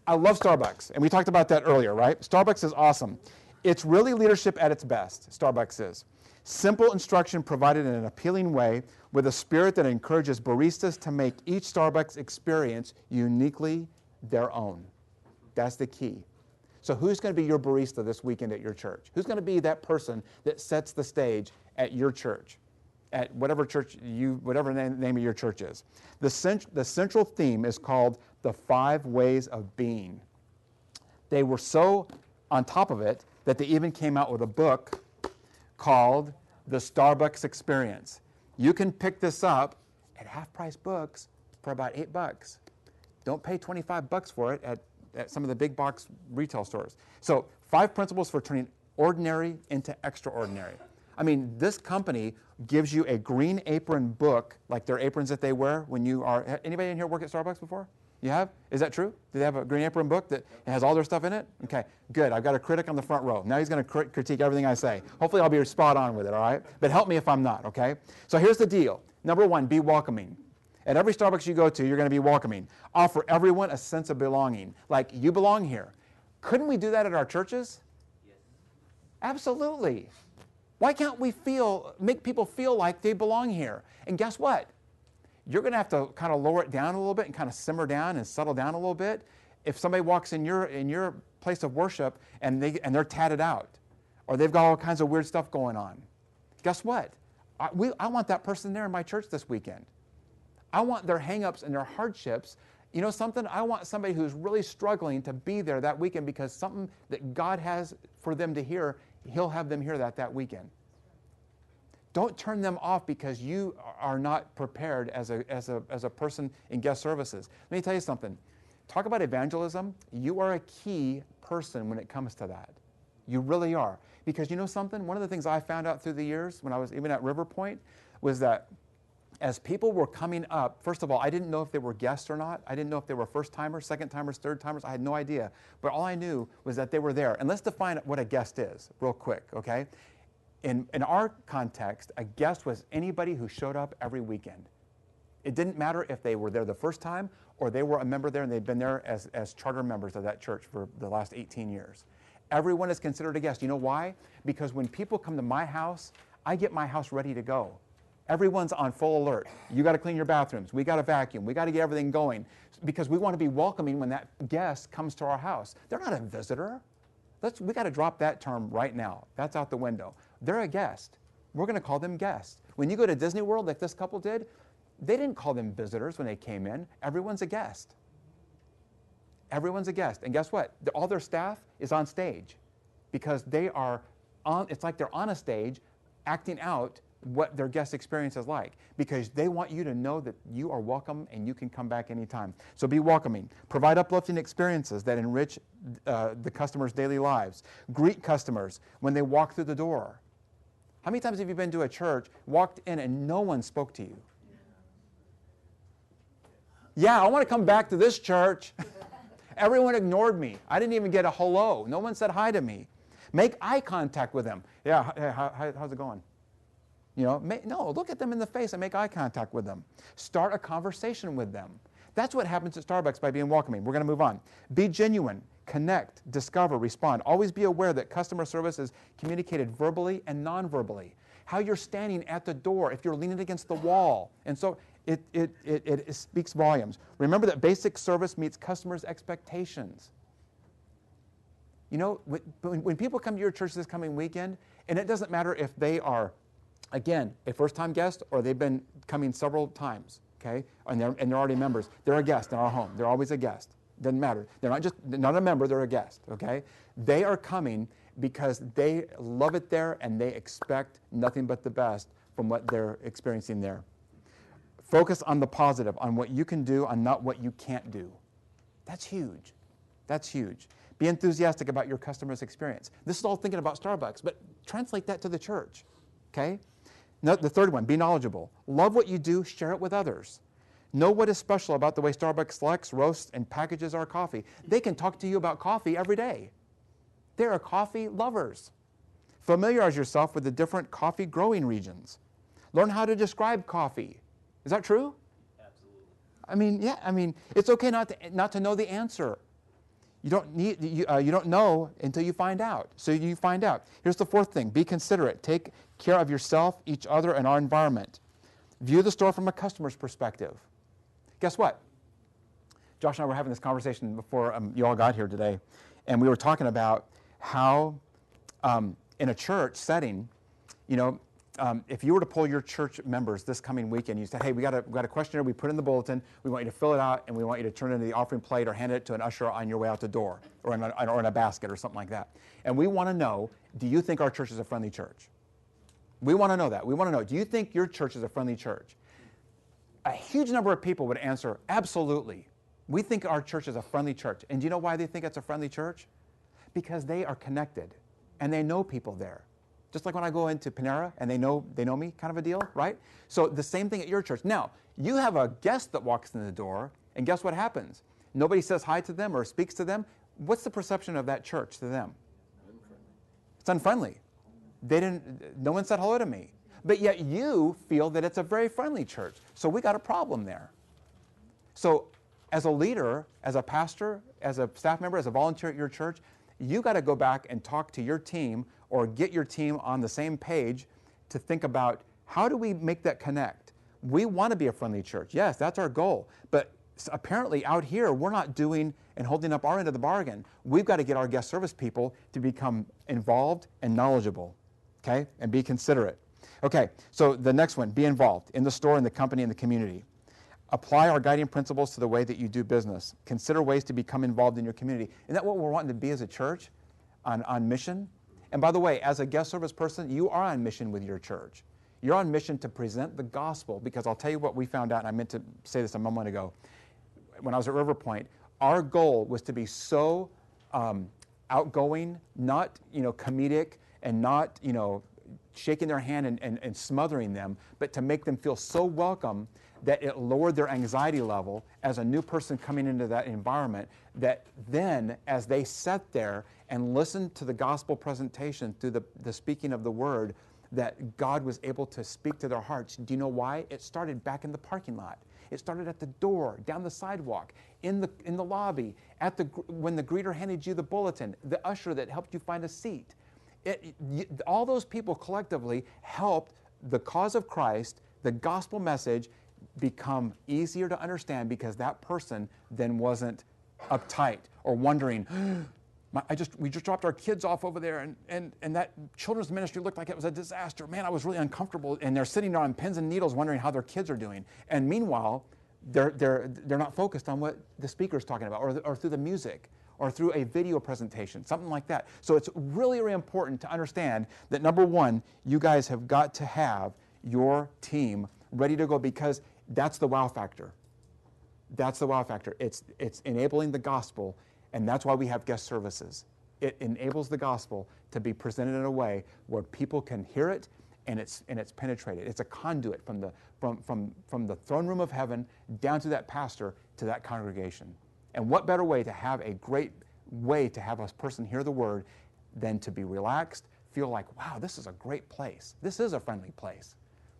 I love Starbucks, and we talked about that earlier, right? Starbucks is awesome. It's really leadership at its best, Starbucks is. Simple instruction provided in an appealing way with a spirit that encourages baristas to make each Starbucks experience uniquely their own. That's the key. So who's going to be your barista this weekend at your church? Who's going to be that person that sets the stage at your church? At whatever church whatever name of your church is. The central theme is called the 5 ways of being. They were so on top of it that they even came out with a book called The Starbucks Experience. You can pick this up at half-price books for about $8. Don't pay $25 for it at some of the big box retail stores. So 5 principles for turning ordinary into extraordinary. I mean, this company gives you a green apron book, like their aprons that they wear when you are, anybody in here work at Starbucks before? You have? Is that true? Do they have a Green Apron book that has all their stuff in it? Okay, good. I've got a critic on the front row. Now he's going to critique everything I say. Hopefully I'll be spot on with it, all right? But help me if I'm not, okay? So here's the deal. Number one, be welcoming. At every Starbucks you go to, you're going to be welcoming. Offer everyone a sense of belonging, like you belong here. Couldn't we do that at our churches? Yes. Absolutely. Why can't we make people feel like they belong here? And guess what? You're going to have to kind of lower it down a little bit and kind of simmer down and settle down a little bit. If somebody walks in your place of worship and they're tatted out, or they've got all kinds of weird stuff going on, guess what? I want that person there in my church this weekend. I want their hang-ups and their hardships. You know something? I want somebody who's really struggling to be there that weekend because something that God has for them to hear, He'll have them hear that weekend. Don't turn them off because you are not prepared as a person in guest services. Let me tell you something. Talk about evangelism. You are a key person when it comes to that. You really are. Because you know something? One of the things I found out through the years when I was even at River Point was that as people were coming up, first of all, I didn't know if they were guests or not. I didn't know if they were first-timers, second-timers, third-timers. I had no idea. But all I knew was that they were there. And let's define what a guest is real quick, okay? In our context, a guest was anybody who showed up every weekend. It didn't matter if they were there the first time or they were a member there and they'd been there as charter members of that church for the last 18 years. Everyone is considered a guest. You know why? Because when people come to my house, I get my house ready to go. Everyone's on full alert. You got to clean your bathrooms. We got to vacuum. We got to get everything going because we want to be welcoming when that guest comes to our house. They're not a visitor. We got to drop that term right now. That's out the window. They're a guest. We're going to call them guests. When you go to Disney World like this couple did, they didn't call them visitors when they came in. Everyone's a guest. Everyone's a guest. And guess what? All their staff is on stage because it's like they're on a stage acting out what their guest experience is like because they want you to know that you are welcome and you can come back anytime. So be welcoming. Provide uplifting experiences that enrich the customers' daily lives. Greet customers when they walk through the door. How many times have you been to a church, walked in, and no one spoke to you? Yeah, I want to come back to this church. Everyone ignored me. I didn't even get a hello. No one said hi to me. Make eye contact with them. Yeah, hey, how's it going? You know, no, look at them in the face and make eye contact with them. Start a conversation with them. That's what happens at Starbucks by being welcoming. We're going to move on. Be genuine. Connect, discover, respond. Always be aware that customer service is communicated verbally and non-verbally. How you're standing at the door, if you're leaning against the wall. And so it speaks volumes. Remember that basic service meets customers' expectations. You know, when people come to your church this coming weekend, and it doesn't matter if they are, again, a first-time guest or they've been coming several times, okay, and they're already members. They're a guest in our home. They're always a guest. Doesn't matter. They're not a member, they're a guest, okay? They are coming because they love it there and they expect nothing but the best from what they're experiencing there. Focus on the positive, on what you can do, on not what you can't do. That's huge. That's huge. Be enthusiastic about your customer's experience. This is all thinking about Starbucks, but translate that to the church, okay? Now, the third one, be knowledgeable. Love what you do, share it with others. Know what is special about the way Starbucks selects, roasts, and packages our coffee. They can talk to you about coffee every day. They are coffee lovers. Familiarize yourself with the different coffee growing regions. Learn how to describe coffee. Is that true? Absolutely. I mean, it's okay not to know the answer. You don't know until you find out. So you find out. Here's the fourth thing. Be considerate. Take care of yourself, each other, and our environment. View the store from a customer's perspective. Guess what? Josh and I were having this conversation before you all got here today, and we were talking about how in a church setting, you know, if you were to poll your church members this coming weekend, you said, hey, we got a questionnaire we put in the bulletin, we want you to fill it out, and we want you to turn it into the offering plate or hand it to an usher on your way out the door, or in a basket or something like that. And we want to know, do you think our church is a friendly church? We want to know that. We want to know, do you think your church is a friendly church? A huge number of people would answer, absolutely. We think our church is a friendly church. And do you know why they think it's a friendly church? Because they are connected, and they know people there. Just like when I go into Panera and they know me, kind of a deal, right? So the same thing at your church. Now, you have a guest that walks in the door, and guess what happens? nobody says hi to them or speaks to them, what's the perception of that church to them? It's unfriendly. No one said hello to me. But yet you feel that it's a very friendly church. So we got a problem there. So as a leader, as a pastor, as a staff member, as a volunteer at your church, you got to go back and talk to your team or get your team on the same page to think about, how do we make that connect? We want to be a friendly church. Yes, that's our goal. But apparently out here, we're not doing and holding up our end of the bargain. We've got to get our guest service people to become involved and knowledgeable, okay, and be considerate. Okay, so the next one, be involved in the store, in the company, in the community. Apply our guiding principles to the way that you do business. Consider ways to become involved in your community. Isn't that what we're wanting to be as a church, on mission? And by the way, as a guest service person, you are on mission with your church. You're on mission to present the gospel, because I'll tell you what we found out, and I meant to say this a moment ago. When I was at River Point, our goal was to be so outgoing, not comedic, and not shaking their hand and smothering them, but to make them feel so welcome that it lowered their anxiety level as a new person coming into that environment, that then as they sat there and listened to the gospel presentation through the speaking of the word, that God was able to speak to their hearts. Do you know why? It started back in the parking lot. It started at the door, down the sidewalk, in the lobby, when the greeter handed you the bulletin, the usher that helped you find a seat. All those people collectively helped the cause of Christ, the gospel message, become easier to understand, because that person then wasn't uptight or wondering, we just dropped our kids off over there, and that children's ministry looked like it was a disaster. Man, I was really uncomfortable. And they're sitting there on pins and needles wondering how their kids are doing. And meanwhile, they're not focused on what the speaker's talking about, or through the music, or through a video presentation, something like that. So it's really, really important to understand that, number one, you guys have got to have your team ready to go, because that's the wow factor. That's the wow factor. It's enabling the gospel, and that's why we have guest services. It enables the gospel to be presented in a way where people can hear it, and it's penetrated. It's a conduit from the throne room of heaven down to that pastor, to that congregation. And what better way to have a great way to have a person hear the word than to be relaxed, feel like, wow, this is a great place. This is a friendly place.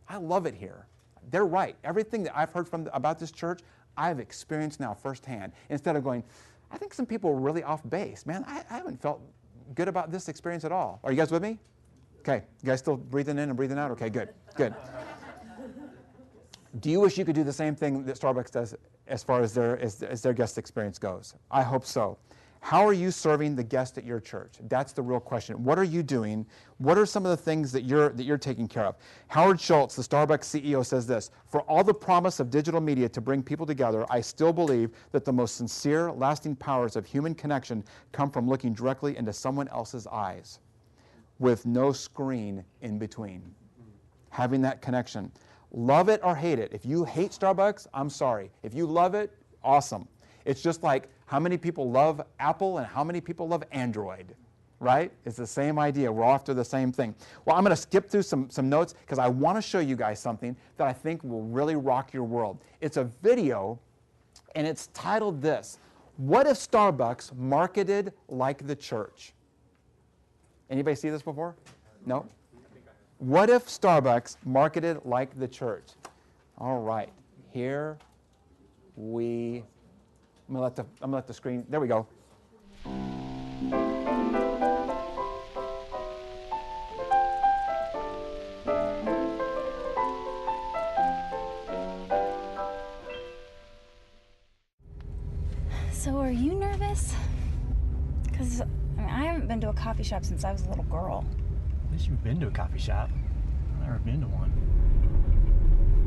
I love it here. They're right. Everything that I've heard about this church, I've experienced now firsthand. Instead of going, I think some people are really off base. Man, I haven't felt good about this experience at all. Are you guys with me? Okay. You guys still breathing in and breathing out? Okay, good. Good. Do you wish you could do the same thing that Starbucks does as far as their guest experience goes? I hope so. How are you serving the guest at your church? That's the real question. What are you doing? What are some of the things that you're taking care of? Howard Schultz, the Starbucks CEO, says this: for all the promise of digital media to bring people together, I still believe that the most sincere, lasting powers of human connection come from looking directly into someone else's eyes with no screen in between. Having that connection. Love it or hate it. If you hate Starbucks, I'm sorry. If you love it, awesome. It's just like how many people love Apple and how many people love Android, right? It's the same idea. We're all after the same thing. Well, I'm going to skip through some notes, because I want to show you guys something that I think will really rock your world. It's a video, and it's titled this: what if Starbucks marketed like the church? Anybody see this before? No? What if Starbucks marketed like the church? All right, here we. I'm gonna let the screen. There we go. So, are you nervous? Because I haven't been to a coffee shop since I was a little girl. At least you've been to a coffee shop. I've never been to one.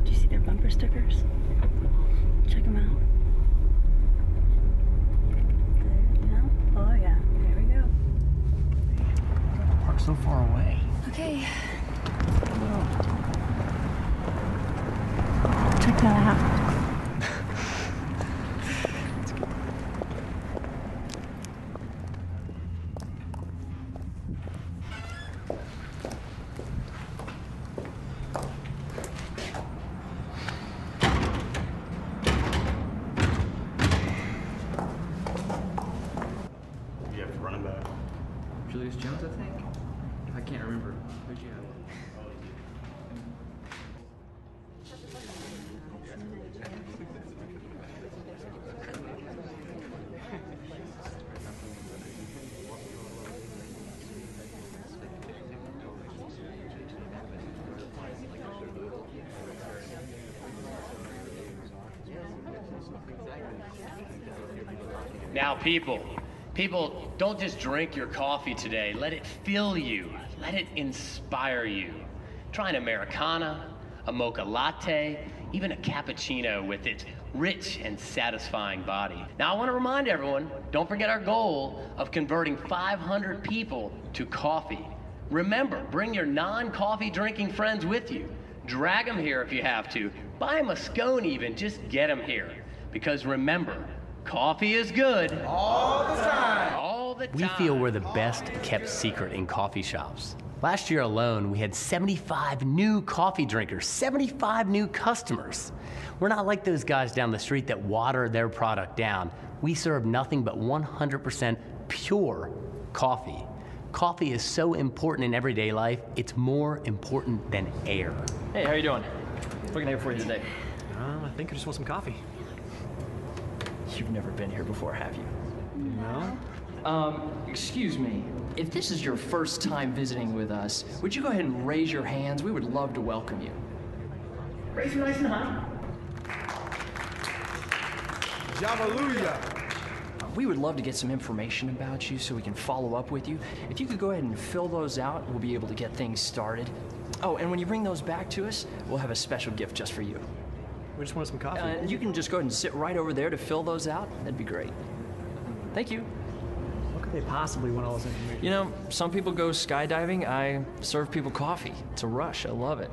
Do you see their bumper stickers? Check them out. There, oh yeah, there we go. Parked so far away. Okay. Check that out. can't remember. Who'd you have? Now, people, don't just drink your coffee today. Let it fill you. Let it inspire you. Try an Americana, a mocha latte, even a cappuccino with its rich and satisfying body. Now, I want to remind everyone, don't forget our goal of converting 500 people to coffee. Remember, bring your non-coffee drinking friends with you. Drag them here if you have to. Buy them a scone even, just get them here. Because remember, coffee is good. All the time. All the time. We feel we're the best kept secret in coffee shops. Last year alone, we had 75 new coffee drinkers, 75 new customers. We're not like those guys down the street that water their product down. We serve nothing but 100% pure coffee. Coffee is so important in everyday life, it's more important than air. Hey, how you doing? What can I get for you today? I think I just want some coffee. You've never been here before, have you? No? Excuse me. If this is your first time visiting with us, would you go ahead and raise your hands? We would love to welcome you. Raise them nice and high. Hallelujah. We would love to get some information about you so we can follow up with you. If you could go ahead and fill those out, we'll be able to get things started. Oh, and when you bring those back to us, we'll have a special gift just for you. We just want some coffee. You can just go ahead and sit right over there to fill those out. That'd be great. Thank you. What could they possibly want all this information? You know, some people go skydiving. I serve people coffee. It's a rush. I love it.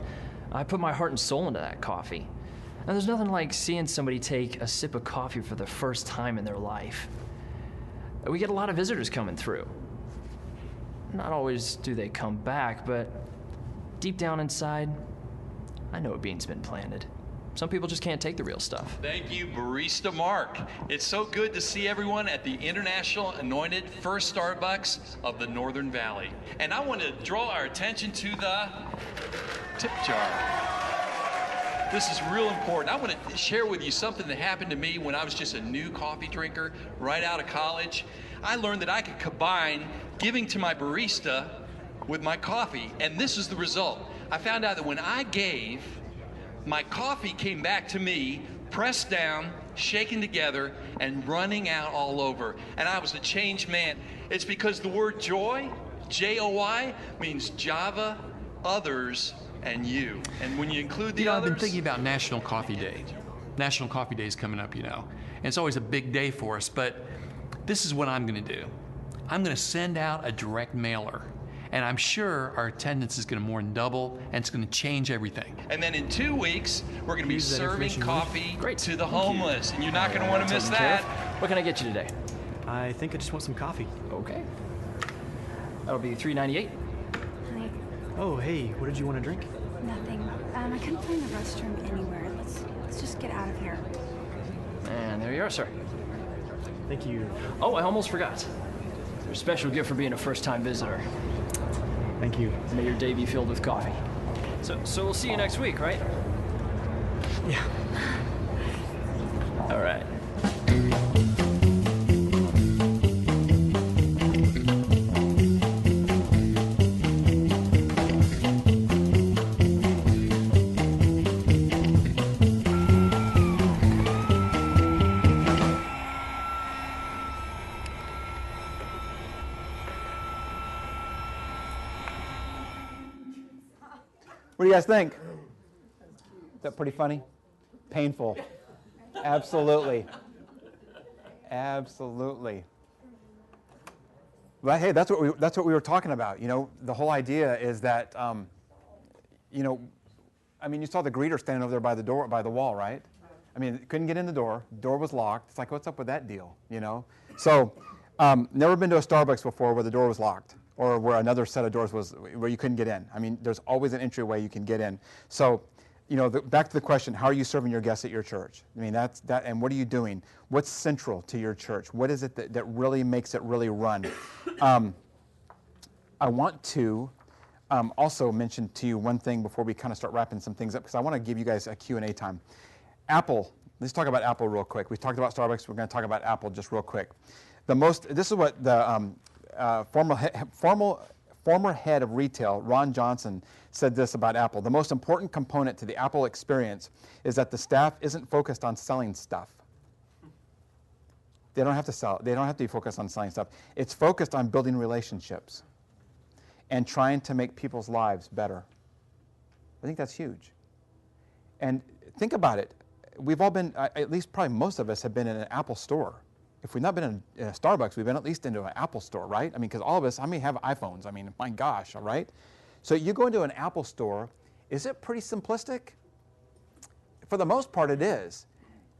I put my heart and soul into that coffee. And there's nothing like seeing somebody take a sip of coffee for the first time in their life. We get a lot of visitors coming through. Not always do they come back, but deep down inside, I know a bean's been planted. Some people just can't take the real stuff. Thank you, Barista Mark. It's so good to see everyone at the International Anointed First Starbucks of the Northern Valley. And I want to draw our attention to the tip jar. This is real important. I want to share with you something that happened to me when I was just a new coffee drinker right out of college. I learned that I could combine giving to my barista with my coffee, and this is the result. I found out that when I gave, my coffee came back to me, pressed down, shaken together, and running out all over. And I was a changed man. It's because the word joy, J-O-Y, means Java, others, and you. And when you include the others... I've been thinking about National Coffee Day. National Coffee Day is coming up, you know. And it's always a big day for us, but this is what I'm going to do. I'm going to send out a direct mailer. And I'm sure our attendance is going to more than double, and it's going to change everything. And then in 2 weeks, we're going to be serving coffee to the homeless, and you're not going to want to miss that. What can I get you today? I think I just want some coffee. Okay. That'll be $3.98. Honey, Oh, hey, what did you want to drink? nothing. I couldn't find the restroom anywhere. Let's just get out of here. And there you are, sir. Thank you. Oh, I almost forgot. There's a special gift for being a first-time visitor. Thank you. May your day be filled with coffee. So we'll see you next week, right? Yeah. All right. What do you guys think? Is that pretty funny? Painful. Absolutely. Absolutely. But hey, that's what we were talking about. You know, the whole idea is that, you know, I mean, you saw the greeter standing over there by the door, by the wall, right? I mean, couldn't get in the door. Door was locked. It's like, what's up with that deal? You know. So, never been to a Starbucks before where the door was locked, or where another set of doors was where you couldn't get in. I mean, there's always an entryway you can get in. So, you know, back to the question: how are you serving your guests at your church? I mean, that's that. And what are you doing? What's central to your church? What is it that really makes it really run? I want to also mention to you one thing before we kind of start wrapping some things up, because I want to give you guys a Q&A time. Apple. Let's talk about Apple real quick. We talked about Starbucks. We're going to talk about Apple just real quick. This is what the former head of retail, Ron Johnson, said this about Apple. The most important component to the Apple experience is that the staff isn't focused on selling stuff. They don't have to sell. They don't have to be focused on selling stuff. It's focused on building relationships and trying to make people's lives better. I think that's huge. And think about it. We've all been, at least probably most of us have been in an Apple store. If we've not been in a Starbucks, we've been at least into an Apple store, right? I mean, because all of us, how many have iPhones? I mean, my gosh, all right? So you go into an Apple store, is it pretty simplistic? For the most part, it is.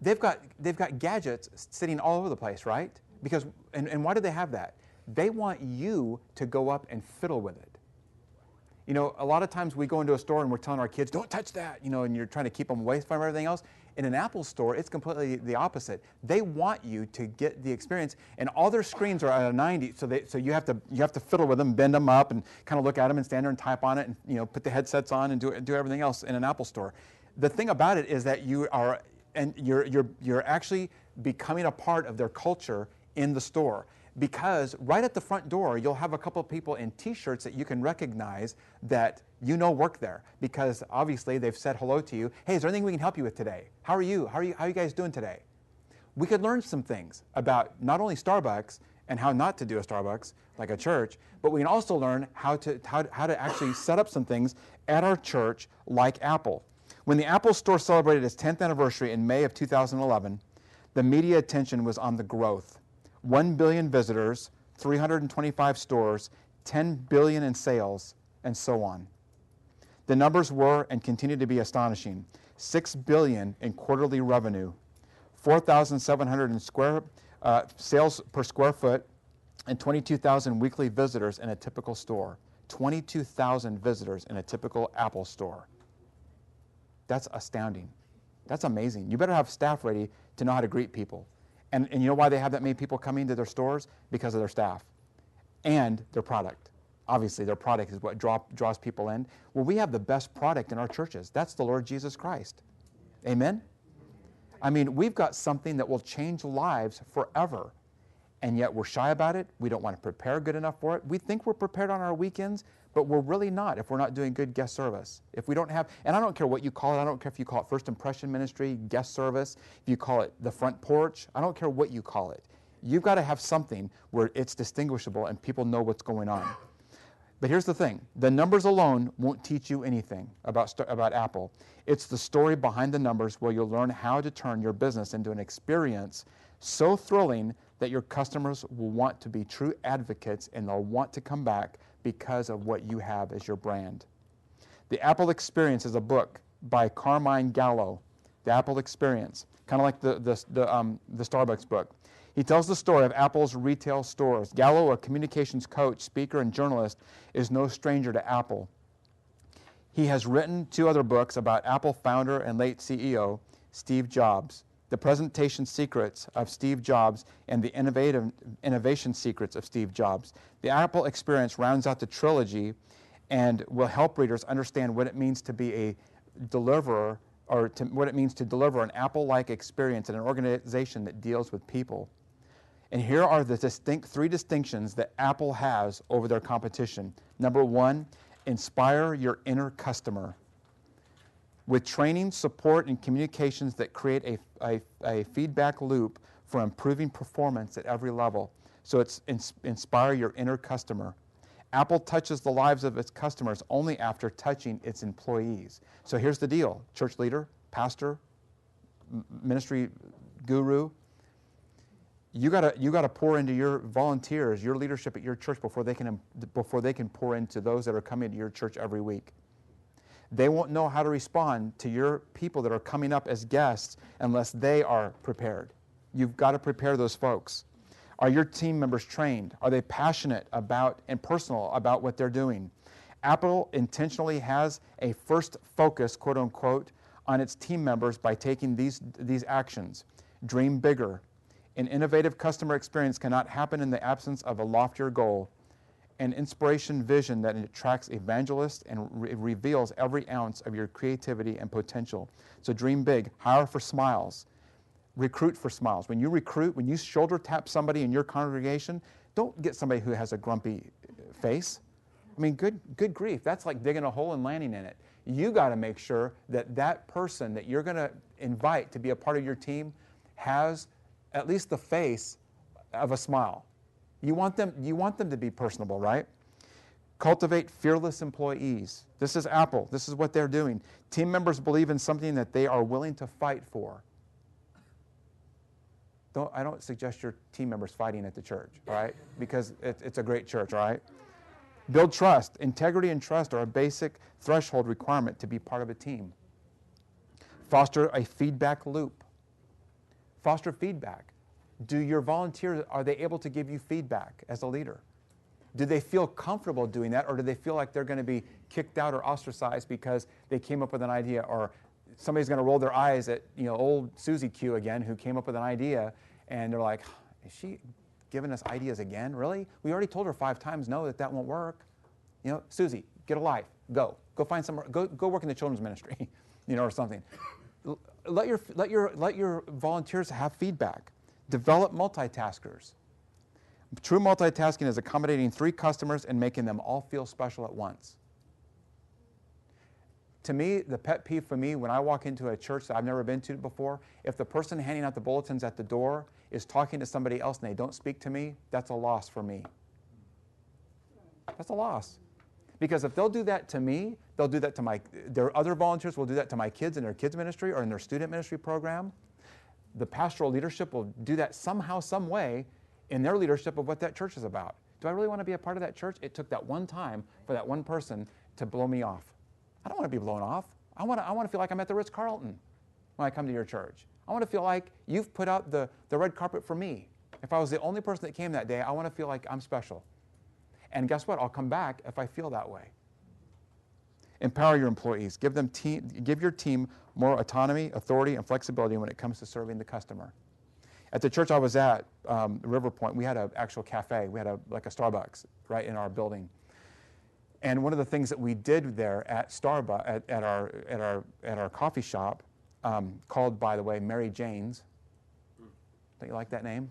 They've got gadgets sitting all over the place, right? Because, and why do they have that? They want you to go up and fiddle with it. You know, a lot of times we go into a store and we're telling our kids, don't touch that, you know, and you're trying to keep them away from everything else. In an Apple store, it's completely the opposite. They want you to get the experience, and all their screens are at a 90, so you have to fiddle with them, bend them up, and kind of look at them and stand there and type on it, and you know, put the headsets on and do everything else in an Apple store. The thing about it is that you're actually becoming a part of their culture in the store. Because right at the front door, you'll have a couple of people in T-shirts that you can recognize that you know work there, because obviously they've said hello to you. Hey, is there anything we can help you with today? How are you? How are you guys doing today? We could learn some things about not only Starbucks and how not to do a Starbucks like a church, but we can also learn how to actually set up some things at our church like Apple. When the Apple Store celebrated its 10th anniversary in May of 2011, the media attention was on the growth. 1 billion visitors, 325 stores, 10 billion in sales, and so on. The numbers were and continue to be astonishing. 6 billion in quarterly revenue, 4,700 in sales per square foot, and 22,000 weekly visitors in a typical store. 22,000 visitors in a typical Apple store. That's astounding. That's amazing. You better have staff ready to know how to greet people. And you know why they have that many people coming to their stores? Because of their staff and their product. Obviously, their product is what draws people in. Well, we have the best product in our churches. That's the Lord Jesus Christ. Amen? I mean, we've got something that will change lives forever. And yet we're shy about it. We don't want to prepare good enough for it. We think we're prepared on our weekends, but we're really not if we're not doing good guest service. If we don't have, and I don't care what you call it. I don't care if you call it first impression ministry, guest service, if you call it the front porch. I don't care what you call it. You've got to have something where it's distinguishable and people know what's going on. But here's the thing. The numbers alone won't teach you anything about Apple. It's the story behind the numbers where you'll learn how to turn your business into an experience so thrilling that your customers will want to be true advocates and they'll want to come back because of what you have as your brand. The Apple Experience is a book by Carmine Gallo. The Apple Experience, kind of like the Starbucks book. He tells the story of Apple's retail stores. Gallo, a communications coach, speaker, and journalist, is no stranger to Apple. He has written 2 other books about Apple founder and late CEO Steve Jobs, The Presentation Secrets of Steve Jobs and the Innovation Secrets of Steve Jobs. The Apple Experience rounds out the trilogy and will help readers understand what it means to be a deliverer, or what it means to deliver an Apple-like experience in an organization that deals with people. And here are the 3 distinctions that Apple has over their competition. Number 1, inspire your inner customer. With training, support, and communications that create a feedback loop for improving performance at every level. So it's inspire your inner customer. Apple touches the lives of its customers only after touching its employees. So here's the deal, church leader, pastor, ministry guru. You gotta pour into your volunteers, your leadership at your church before they can pour into those that are coming to your church every week. They won't know how to respond to your people that are coming up as guests unless they are prepared. You've got to prepare those folks. Are your team members trained? Are they passionate about and personal about what they're doing? Apple intentionally has a first focus, quote unquote, on its team members by taking these actions. Dream bigger. An innovative customer experience cannot happen in the absence of a loftier goal. and inspiration vision that attracts evangelists and reveals every ounce of your creativity and potential. So dream big, hire for smiles, recruit for smiles. When you recruit, when you shoulder tap somebody in your congregation, don't get somebody who has a grumpy face. I mean, good grief, that's like digging a hole and landing in it. You got to make sure that that person that you're going to invite to be a part of your team has at least the face of a smile. You want them to be personable, right? Cultivate fearless employees. This is Apple. This is what they're doing. Team members believe in something that they are willing to fight for. I don't suggest your team members fighting at the church, all right? Because it's a great church, all right? Build trust. Integrity and trust are a basic threshold requirement to be part of a team. Foster a feedback loop. Foster feedback. Do your volunteers, are they able to give you feedback as a leader? Do they feel comfortable doing that, or do they feel like they're going to be kicked out or ostracized because they came up with an idea, or somebody's going to roll their eyes at old Susie Q again, who came up with an idea, and they're like, is she giving us ideas again? Really? We already told her 5 times no, that won't work. Susie, get a life. Go find somewhere. Go work in the children's ministry, or something. Let your volunteers have feedback. Develop multitaskers. True multitasking is accommodating 3 customers and making them all feel special at once. To me, the pet peeve for me when I walk into a church that I've never been to before, if the person handing out the bulletins at the door is talking to somebody else and they don't speak to me, that's a loss for me. That's a loss. Because if they'll do that to me, they'll do that to their other volunteers will do that to my kids in their kids ministry or in their student ministry program. The pastoral leadership will do that somehow, some way in their leadership of what that church is about. Do I really want to be a part of that church? It took that one time for that one person to blow me off. I don't want to be blown off. I want to feel like I'm at the Ritz-Carlton when I come to your church. I want to feel like you've put out the red carpet for me. If I was the only person that came that day, I want to feel like I'm special. And guess what? I'll come back if I feel that way. Empower your employees. Give your team more autonomy, authority, and flexibility when it comes to serving the customer. At the church I was at, River Point, we had an actual cafe. We had like a Starbucks right in our building. And one of the things that we did there at Starbucks, at our coffee shop, called, by the way, Mary Jane's. Don't you like that name?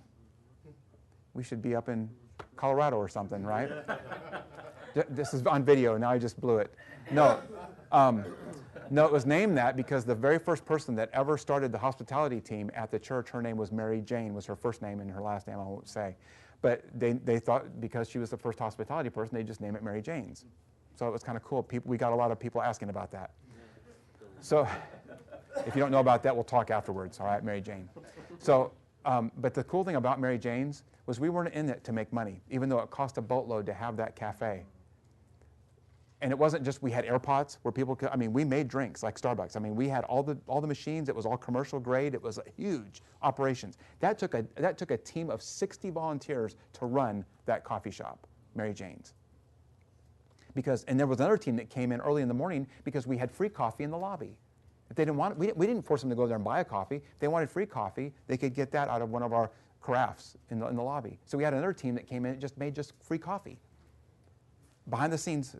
We should be up in Colorado or something, right? This is on video. Now I just blew it. No, it was named that because the very first person that ever started the hospitality team at the church, her name was Mary Jane, was her first name, and her last name I won't say. But they thought because she was the first hospitality person, they just name it Mary Jane's. So it was kind of cool. We got a lot of people asking about that. So if you don't know about that, we'll talk afterwards, all right, Mary Jane. So, but the cool thing about Mary Jane's was we weren't in it to make money, even though it cost a boatload to have that cafe. And it wasn't just we had air pots where people could, we made drinks like Starbucks. We had all the machines. It was all commercial grade. It was a huge operations. That took a team of 60 volunteers to run that coffee shop, Mary Jane's. And there was another team that came in early in the morning because we had free coffee in the lobby. If they didn't want it, we didn't force them to go there and buy a coffee. If they wanted free coffee, they could get that out of one of our carafes in the lobby. So we had another team that came in and made free coffee. Behind the scenes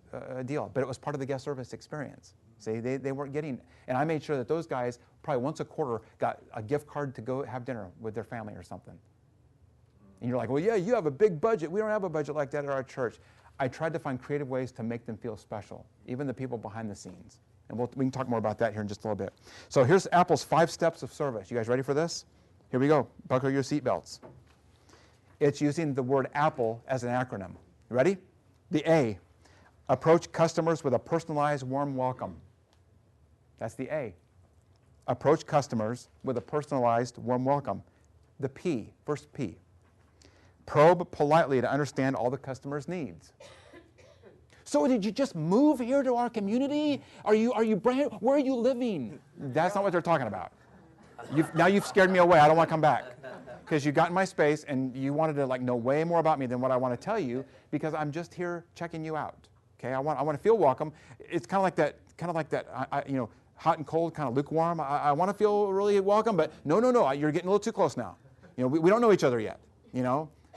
deal, but it was part of the guest service experience. See, they weren't getting, and I made sure that those guys probably once a quarter got a gift card to go have dinner with their family or something. And you're like, well, yeah, you have a big budget. We don't have a budget like that at our church. I tried to find creative ways to make them feel special, even the people behind the scenes. And we can talk more about that here in just a little bit. So here's Apple's 5 steps of service. You guys ready for this? Here we go. Buckle your seatbelts. It's using the word Apple as an acronym. You ready? The A, approach customers with a personalized, warm welcome. That's the A. Approach customers with a personalized, warm welcome. The P, first P. Probe politely to understand all the customer's needs. So did you just move here to our community? Are you brand? Where are you living? That's not what they're talking about. Now you've scared me away. I don't want to come back. Because you got in my space and you wanted to know way more about me than what I want to tell you because I'm just here checking you out. Okay, I want to feel welcome. It's kind of like that, hot and cold, kind of lukewarm. I want to feel really welcome, but no, you're getting a little too close now. We don't know each other yet.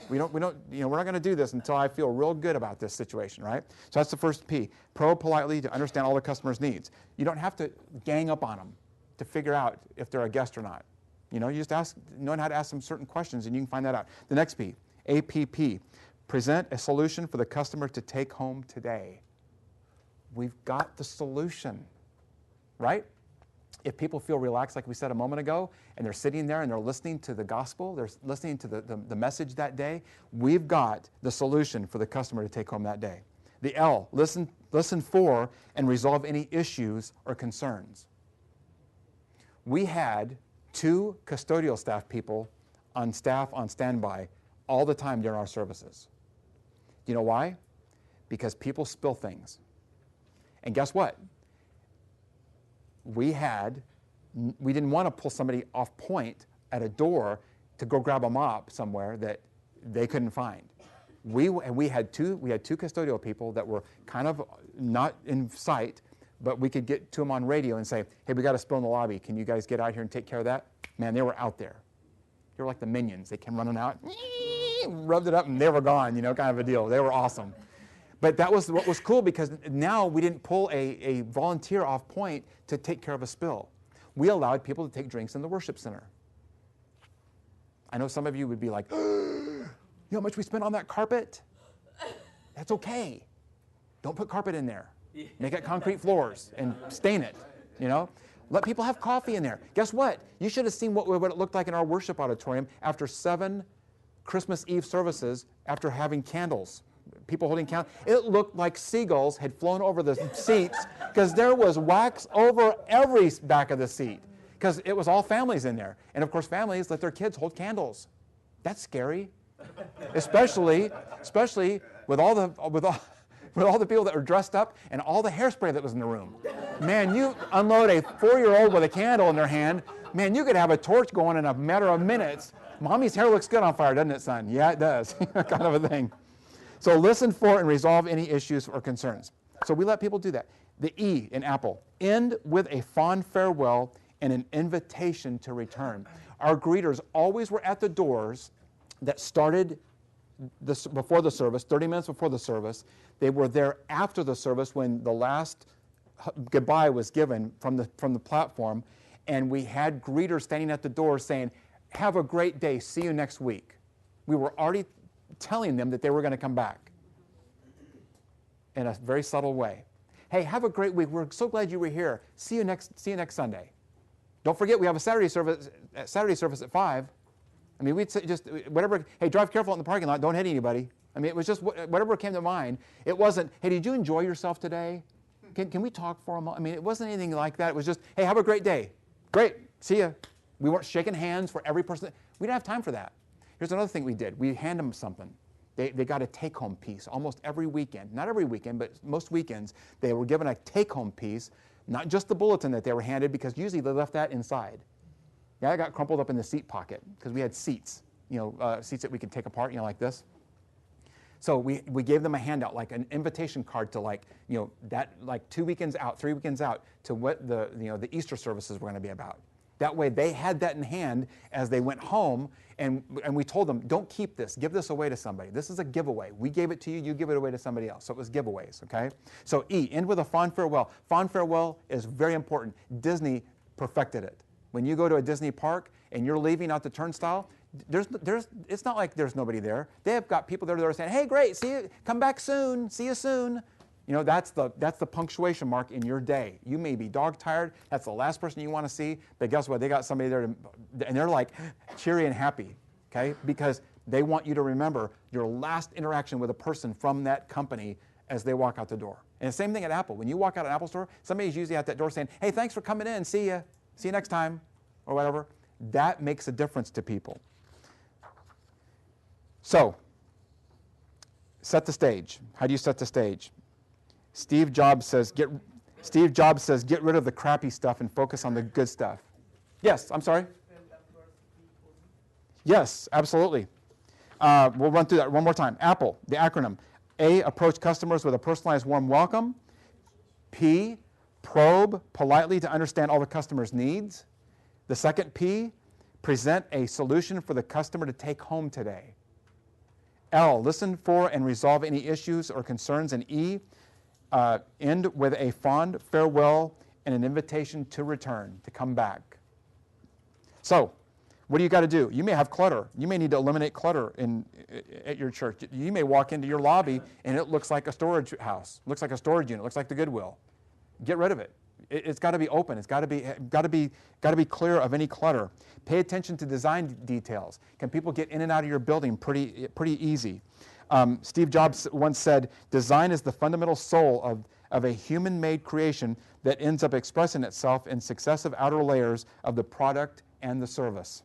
we're not going to do this until I feel real good about this situation, right? So that's the first P. Probe politely to understand all the customer's needs. You don't have to gang up on them to figure out if they're a guest or not. You just know how to ask them certain questions, and you can find that out. The next P, APP, present a solution for the customer to take home today. We've got the solution, right? If people feel relaxed, like we said a moment ago, and they're sitting there and they're listening to the gospel, they're listening to the message that day, we've got the solution for the customer to take home that day. The L, listen for and resolve any issues or concerns. We had 2 custodial staff people on staff on standby all the time during our services. Do you know why? Because people spill things. And guess what? We didn't want to pull somebody off point at a door to go grab a mop somewhere that they couldn't find. We had two custodial people that were kind of not in sight, but we could get to them on radio and say, hey, we got a spill in the lobby. Can you guys get out here and take care of that? Man, they were out there. They were like the minions. They came running out, rubbed it up, and they were gone, kind of a deal. They were awesome. But that was what was cool, because now we didn't pull a volunteer off point to take care of a spill. We allowed people to take drinks in the worship center. I know some of you would be like, you know how much we spent on that carpet? That's okay. Don't put carpet in there. Make it concrete floors and stain it, Let people have coffee in there. Guess what? You should have seen what it looked like in our worship auditorium after 7 Christmas Eve services after having candles. People holding candles. It looked like seagulls had flown over the seats, because there was wax over every back of the seat, because it was all families in there. And of course, families let their kids hold candles. That's scary, especially with all the people that were dressed up and all the hairspray that was in the room. Man, you unload a 4-year-old with a candle in their hand, man, you could have a torch going in a matter of minutes. Mommy's hair looks good on fire, doesn't it, son? Yeah, it does. Kind of a thing. So listen for and resolve any issues or concerns. So we let people do that. The E in Apple, end with a fond farewell and an invitation to return. Our greeters always were at the doors that started before the service, 30 minutes before the service. They were there after the service when the last goodbye was given from the platform, and we had greeters standing at the door saying, have a great day, see you next week. We were already telling them that they were going to come back in a very subtle way. Hey, have a great week. We're so glad you were here. See you next Sunday. Don't forget, we have a Saturday service at 5. I mean, we'd say just whatever. Hey, drive careful in the parking lot. Don't hit anybody. I mean, it was just whatever came to mind. It wasn't, hey, did you enjoy yourself today? Can we talk for a moment? I mean, it wasn't anything like that. It was just, hey, have a great day. Great. See ya. We weren't shaking hands for every person. We didn't have time for that. Here's another thing we did. We hand them something. They got a take-home piece almost every weekend. Not every weekend, but most weekends, they were given a take-home piece, not just the bulletin that they were handed, because usually they left that inside. Yeah, I got crumpled up in the seat pocket, because we had seats, seats that we could take apart, like this. So we gave them a handout, like an invitation card to 2 weekends out, 3 weekends out, to what the Easter services were going to be about. That way they had that in hand as they went home, and we told them, don't keep this, give this away to somebody. This is a giveaway. We gave it to you, you give it away to somebody else. So it was giveaways, okay? So E, end with a fond farewell. Fond farewell is very important. Disney perfected it. When you go to a Disney park and you're leaving out the turnstile, it's not like there's nobody there. They have got people there that are saying, hey, great, see you, come back soon, see you soon. That's the punctuation mark in your day. You may be dog tired. That's the last person you want to see. But guess what? They got somebody there, and they're like cheery and happy, okay? Because they want you to remember your last interaction with a person from that company as they walk out the door. And the same thing at Apple. When you walk out an Apple store, somebody's usually at that door saying, hey, thanks for coming in. See you next time, or whatever. That makes a difference to people. So, set the stage. How do you set the stage? Steve Jobs says, get rid of the crappy stuff and focus on the good stuff. Yes, I'm sorry? Yes, absolutely. We'll run through that one more time. Apple, the acronym. A, approach customers with a personalized warm welcome. P, probe politely to understand all the customer's needs. The second P, present a solution for the customer to take home today. L, listen for and resolve any issues or concerns. And E, end with a fond farewell and an invitation to return, to come back. So, what do you got to do? You may have clutter. You may need to eliminate clutter at your church. You may walk into your lobby and it looks like a storage house, looks like a storage unit, looks like the Goodwill. Get rid of it. It's got to be open. It's got to be clear of any clutter. Pay attention to design details. Can people get in and out of your building pretty easy? Steve Jobs once said, "Design is the fundamental soul of a human-made creation that ends up expressing itself in successive outer layers of the product and the service."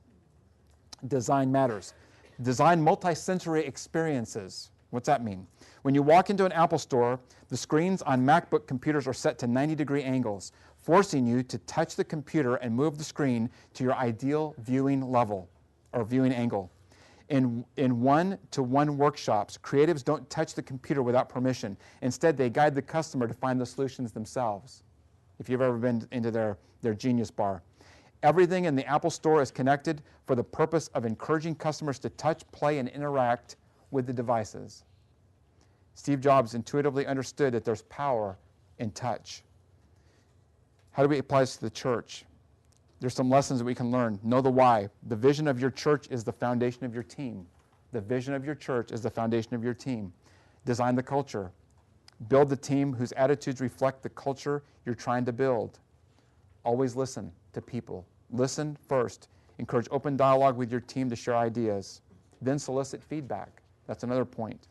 Design matters. Design multi-sensory experiences. What's that mean? When you walk into an Apple store, the screens on MacBook computers are set to 90-degree angles, forcing you to touch the computer and move the screen to your ideal viewing level or viewing angle. In one-to-one workshops, creatives don't touch the computer without permission. Instead, they guide the customer to find the solutions themselves. If you've ever been into their Genius Bar. Everything in the Apple Store is connected for the purpose of encouraging customers to touch, play, and interact with the devices. Steve Jobs intuitively understood that there's power in touch. How do we apply this to the church? There's some lessons that we can learn. Know the why. The vision of your church is the foundation of your team. The vision of your church is the foundation of your team. Design the culture. Build the team whose attitudes reflect the culture you're trying to build. Always listen to people. Listen first. Encourage open dialogue with your team to share ideas. Then solicit feedback. That's another point.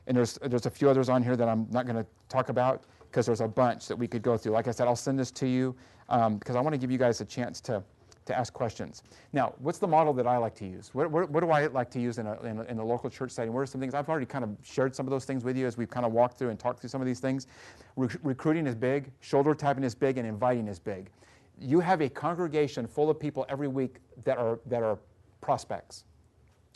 And there's a few others on here that I'm not going to talk about because there's a bunch that we could go through. Like I said, I'll send this to you because I want to give you guys a chance to ask questions. Now, what's the model that I like to use? What do I like to use in a local church setting? What are some things? I've already kind of shared some of those things with you as we've kind of walked through and talked through some of these things. Recruiting is big. Shoulder tapping is big. And inviting is big. You have a congregation full of people every week that are prospects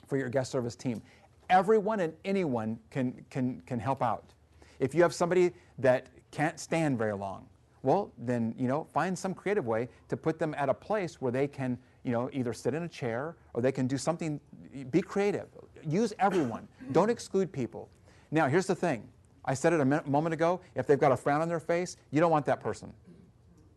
for your guest service team. Everyone and anyone can help out. If you have somebody that can't stand very long, well, then, find some creative way to put them at a place where they can, either sit in a chair or they can do something. Be creative. Use everyone. Don't exclude people. Now, here's the thing. I said it a moment ago. If they've got a frown on their face, you don't want that person.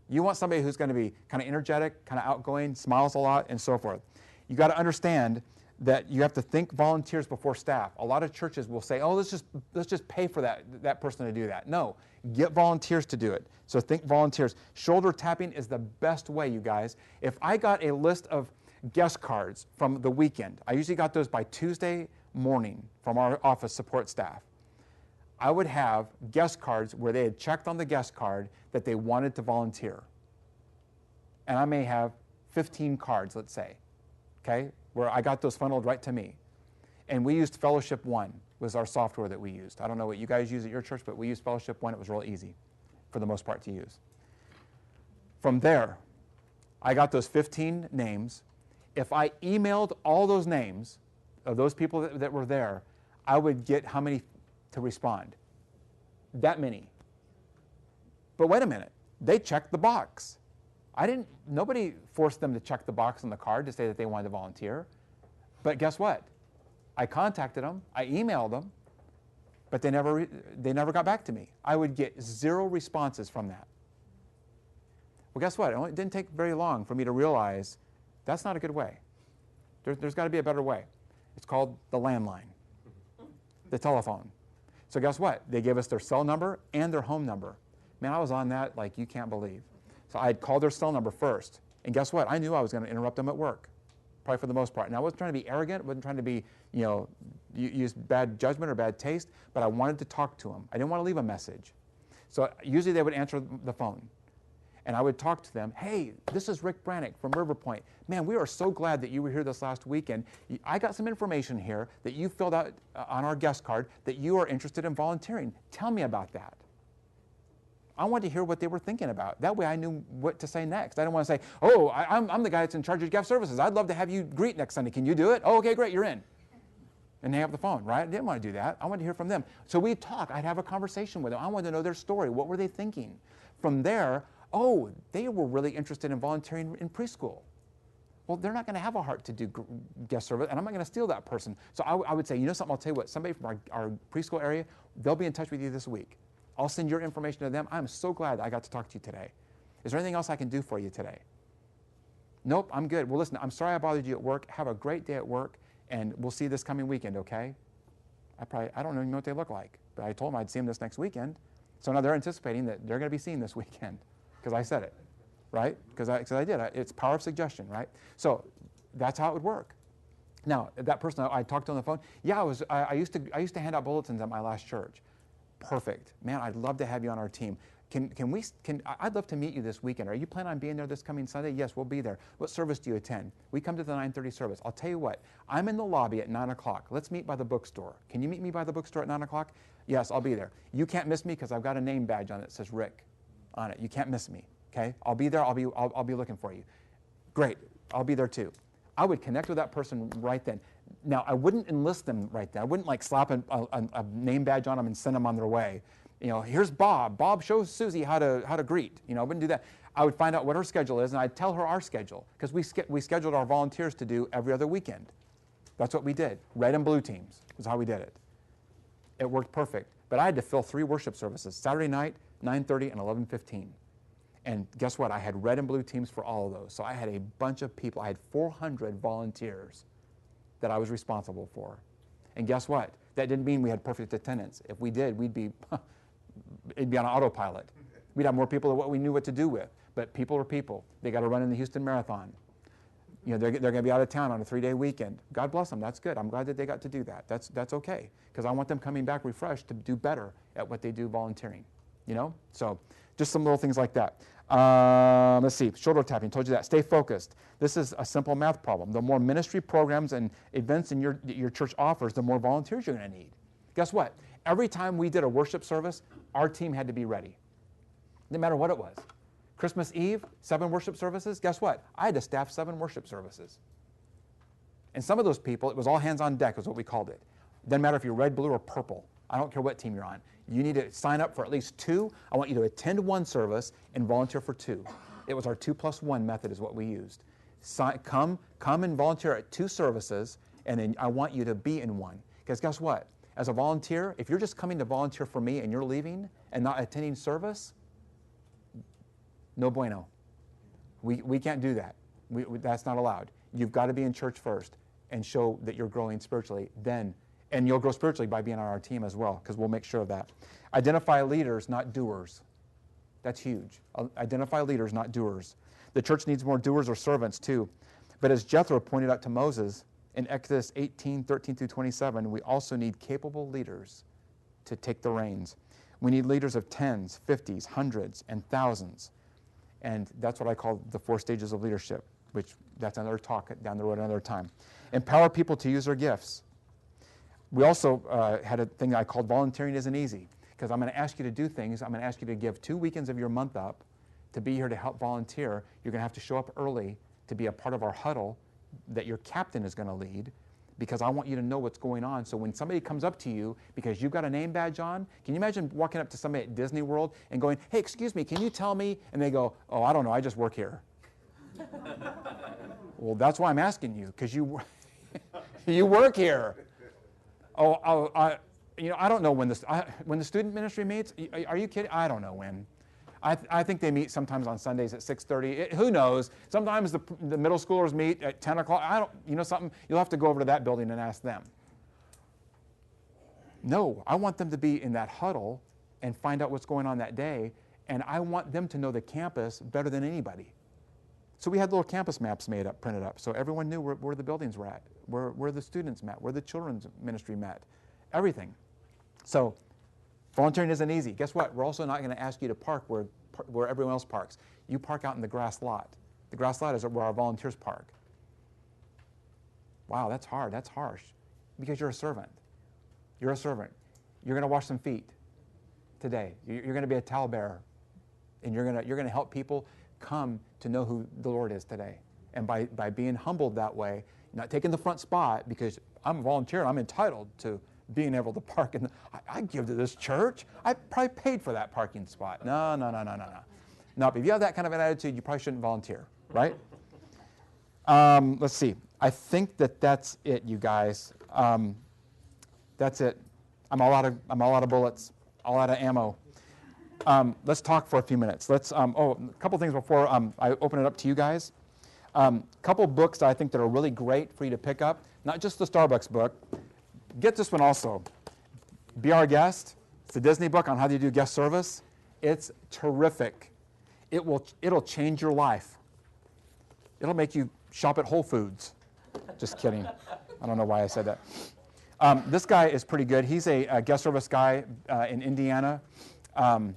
You want somebody who's going to be kind of energetic, kind of outgoing, smiles a lot, and so forth. You got to understand that you have to think volunteers before staff. A lot of churches will say, "Oh, let's just pay for that person to do that." No, get volunteers to do it. So think volunteers. Shoulder tapping is the best way, you guys. If I got a list of guest cards from the weekend, I usually got those by Tuesday morning from our office support staff. I would have guest cards where they had checked on the guest card that they wanted to volunteer. And I may have 15 cards, let's say, okay, where I got those funneled right to me. And we used Fellowship One, was our software that we used. I don't know what you guys use at your church, but we used Fellowship One. It was real easy, for the most part, to use. From there, I got those 15 names. If I emailed all those names of those people that were there, I would get how many to respond? That many. But wait a minute. They checked the box. Nobody forced them to check the box on the card to say that they wanted to volunteer. But guess what? I contacted them, I emailed them, but they never got back to me. I would get 0 responses from that. Well, guess what? It didn't take very long for me to realize that's not a good way. There's got to be a better way. It's called the landline, the telephone. So guess what? They gave us their cell number and their home number. Man, I was on that like you can't believe. So I had called their cell number first. And guess what? I knew I was going to interrupt them at work, probably for the most part. And I wasn't trying to be arrogant. I wasn't trying to be, use bad judgment or bad taste. But I wanted to talk to them. I didn't want to leave a message. So usually they would answer the phone. And I would talk to them. "Hey, this is Rick Branek from River Point. Man, we are so glad that you were here this last weekend. I got some information here that you filled out on our guest card that you are interested in volunteering. Tell me about that." I wanted to hear what they were thinking about. That way I knew what to say next. I didn't want to say, "Oh, I'm the guy that's in charge of guest services. I'd love to have you greet next Sunday. Can you do it?" "Oh, okay, great, you're in." And hang up the phone, right? I didn't want to do that. I wanted to hear from them. So we'd talk. I'd have a conversation with them. I wanted to know their story. What were they thinking? From there, oh, they were really interested in volunteering in preschool. well, they're not going to have a heart to do guest service, and I'm not going to steal that person. So I would say, you know something, I'll tell you what, somebody from our preschool area, they'll be in touch with you this week. I'll send your information to them. I'm so glad I got to talk to you today. Is there anything else I can do for you today? Nope, I'm good. Well, listen, I'm sorry I bothered you at work. Have a great day at work, and we'll see you this coming weekend, okay? I don't even know what they look like, but I told them I'd see them this next weekend. So now they're anticipating that they're going to be seen this weekend because I said it. Right? Because I did. It's power of suggestion, right? So that's how it would work. Now, that person I talked to on the phone, yeah, I used to hand out bulletins at my last church. Perfect. Man, I'd love to have you on our team. I'd love to meet you this weekend. Are you planning on being there this coming Sunday? Yes, we'll be there. What service do you attend? We come to the 9:30 service. I'll tell you what, I'm in the lobby at 9 o'clock. Let's meet by the bookstore. Can you meet me by the bookstore at 9 o'clock? Yes, I'll be there. You can't miss me because I've got a name badge on it that says Rick on it. You can't miss me. Okay, I'll be there. I'll be looking for you. Great, I'll be there too. I would connect with that person right then. Now, I wouldn't enlist them right then. I wouldn't like slap a name badge on them and send them on their way. You know, here's Bob. Bob shows Susie how to greet. You know, I wouldn't do that. I would find out what her schedule is, and I'd tell her our schedule because we scheduled our volunteers to do every other weekend. That's what we did. Red and blue teams is how we did it. It worked perfect. But I had to fill 3 worship services: Saturday night, 9:30, and 11:15. And guess what? I had red and blue teams for all of those. So I had a bunch of people. I had 400 volunteers that I was responsible for. And guess what? That didn't mean we had perfect attendance. If we did, it'd be on autopilot. We'd have more people than what we knew what to do with. But people are people. They got to run in the Houston Marathon. You know, they're going to be out of town on a 3-day weekend. God bless them. That's good. I'm glad that they got to do that. That's okay. Because I want them coming back refreshed to do better at what they do volunteering. You know? So just some little things like that. Let's see, shoulder tapping, told you that. Stay focused. This is a simple math problem. The more ministry programs and events your church offers, the more volunteers you're going to need. Guess what? Every time we did a worship service, our team had to be ready. No matter what it was. Christmas Eve, 7 worship services. Guess what? I had to staff 7 worship services. And some of those people, it was all hands on deck is what we called it. Doesn't matter if you're red, blue, or purple. I don't care what team you're on. You need to sign up for at least 2. I want you to attend 1 service and volunteer for 2. It was our 2+1 method is what we used. Come and volunteer at 2 services, and then I want you to be in 1. Because guess what? As a volunteer, if you're just coming to volunteer for me and you're leaving and not attending service, no bueno. We can't do that. That's not allowed. You've got to be in church first and show that you're growing spiritually then. And you'll grow spiritually by being on our team as well, because we'll make sure of that. Identify leaders, not doers. That's huge. Identify leaders, not doers. The church needs more doers or servants too. But as Jethro pointed out to Moses in Exodus 18:13-27, we also need capable leaders to take the reins. We need leaders of 10s, 50s, 100s, and thousands. And that's what I call the 4 stages of leadership, which that's another talk down the road another time. Empower people to use their gifts. We also had a thing I called volunteering isn't easy, because I'm going to ask you to do things. I'm going to ask you to give 2 weekends of your month up to be here to help volunteer. You're going to have to show up early to be a part of our huddle that your captain is going to lead, because I want you to know what's going on. So when somebody comes up to you because you've got a name badge on, can you imagine walking up to somebody at Disney World and going, hey, excuse me, can you tell me? And they go, oh, I don't know, I just work here. Well, that's why I'm asking you, because you work here. I don't know when the student ministry meets. Are you kidding? I don't know when. I think they meet sometimes on Sundays at 6:30. Who knows? Sometimes the middle schoolers meet at 10 o'clock. You know something? You'll have to go over to that building and ask them. No, I want them to be in that huddle and find out what's going on that day, and I want them to know the campus better than anybody. So we had little campus maps printed up, so everyone knew where the buildings were at, where the students met, where the children's ministry met, everything. So volunteering isn't easy. Guess what? We're also not going to ask you to park where everyone else parks. You park out in the grass lot. The grass lot is where our volunteers park. Wow, that's hard. That's harsh. Because you're a servant. You're a servant. You're going to wash some feet today. You're going to be a towel bearer. And you're going to help people come to know who the Lord is today. And by being humbled that way, not taking the front spot, because I'm a volunteer, I'm entitled to being able to park in I give to this church. I probably paid for that parking spot. No. No, if you have that kind of an attitude, you probably shouldn't volunteer, right? Let's see. I think that's it, you guys. That's it. I'm all out of bullets, all out of ammo. Let's talk for a few minutes. Let's. A couple things before I open it up to you guys. Couple books that I think that are really great for you to pick up. Not just the Starbucks book. Get this one also. Be Our Guest. It's a Disney book on how to do guest service. It's terrific. It'll change your life. It'll make you shop at Whole Foods. Just kidding. I don't know why I said that. This guy is pretty good. He's a guest service guy in Indiana. And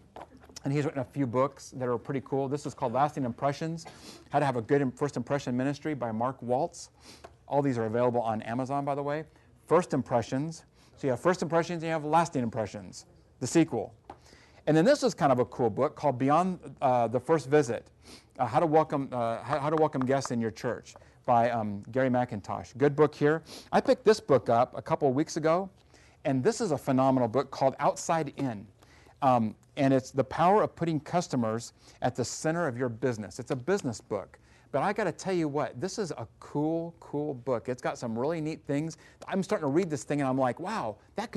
he's written a few books that are pretty cool. This is called Lasting Impressions, How to Have a Good First Impression Ministry by Mark Waltz. All these are available on Amazon, by the way. First Impressions. So you have First Impressions and you have Lasting Impressions, the sequel. And then this is kind of a cool book called Beyond the First Visit, How to Welcome Guests in Your Church by Gary McIntosh. Good book here. I picked this book up a couple of weeks ago, and this is a phenomenal book called Outside In. And it's the power of putting customers at the center of your business. It's a business book. But I got to tell you what, this is a cool, cool book. It's got some really neat things. I'm starting to read this thing and I'm like, wow,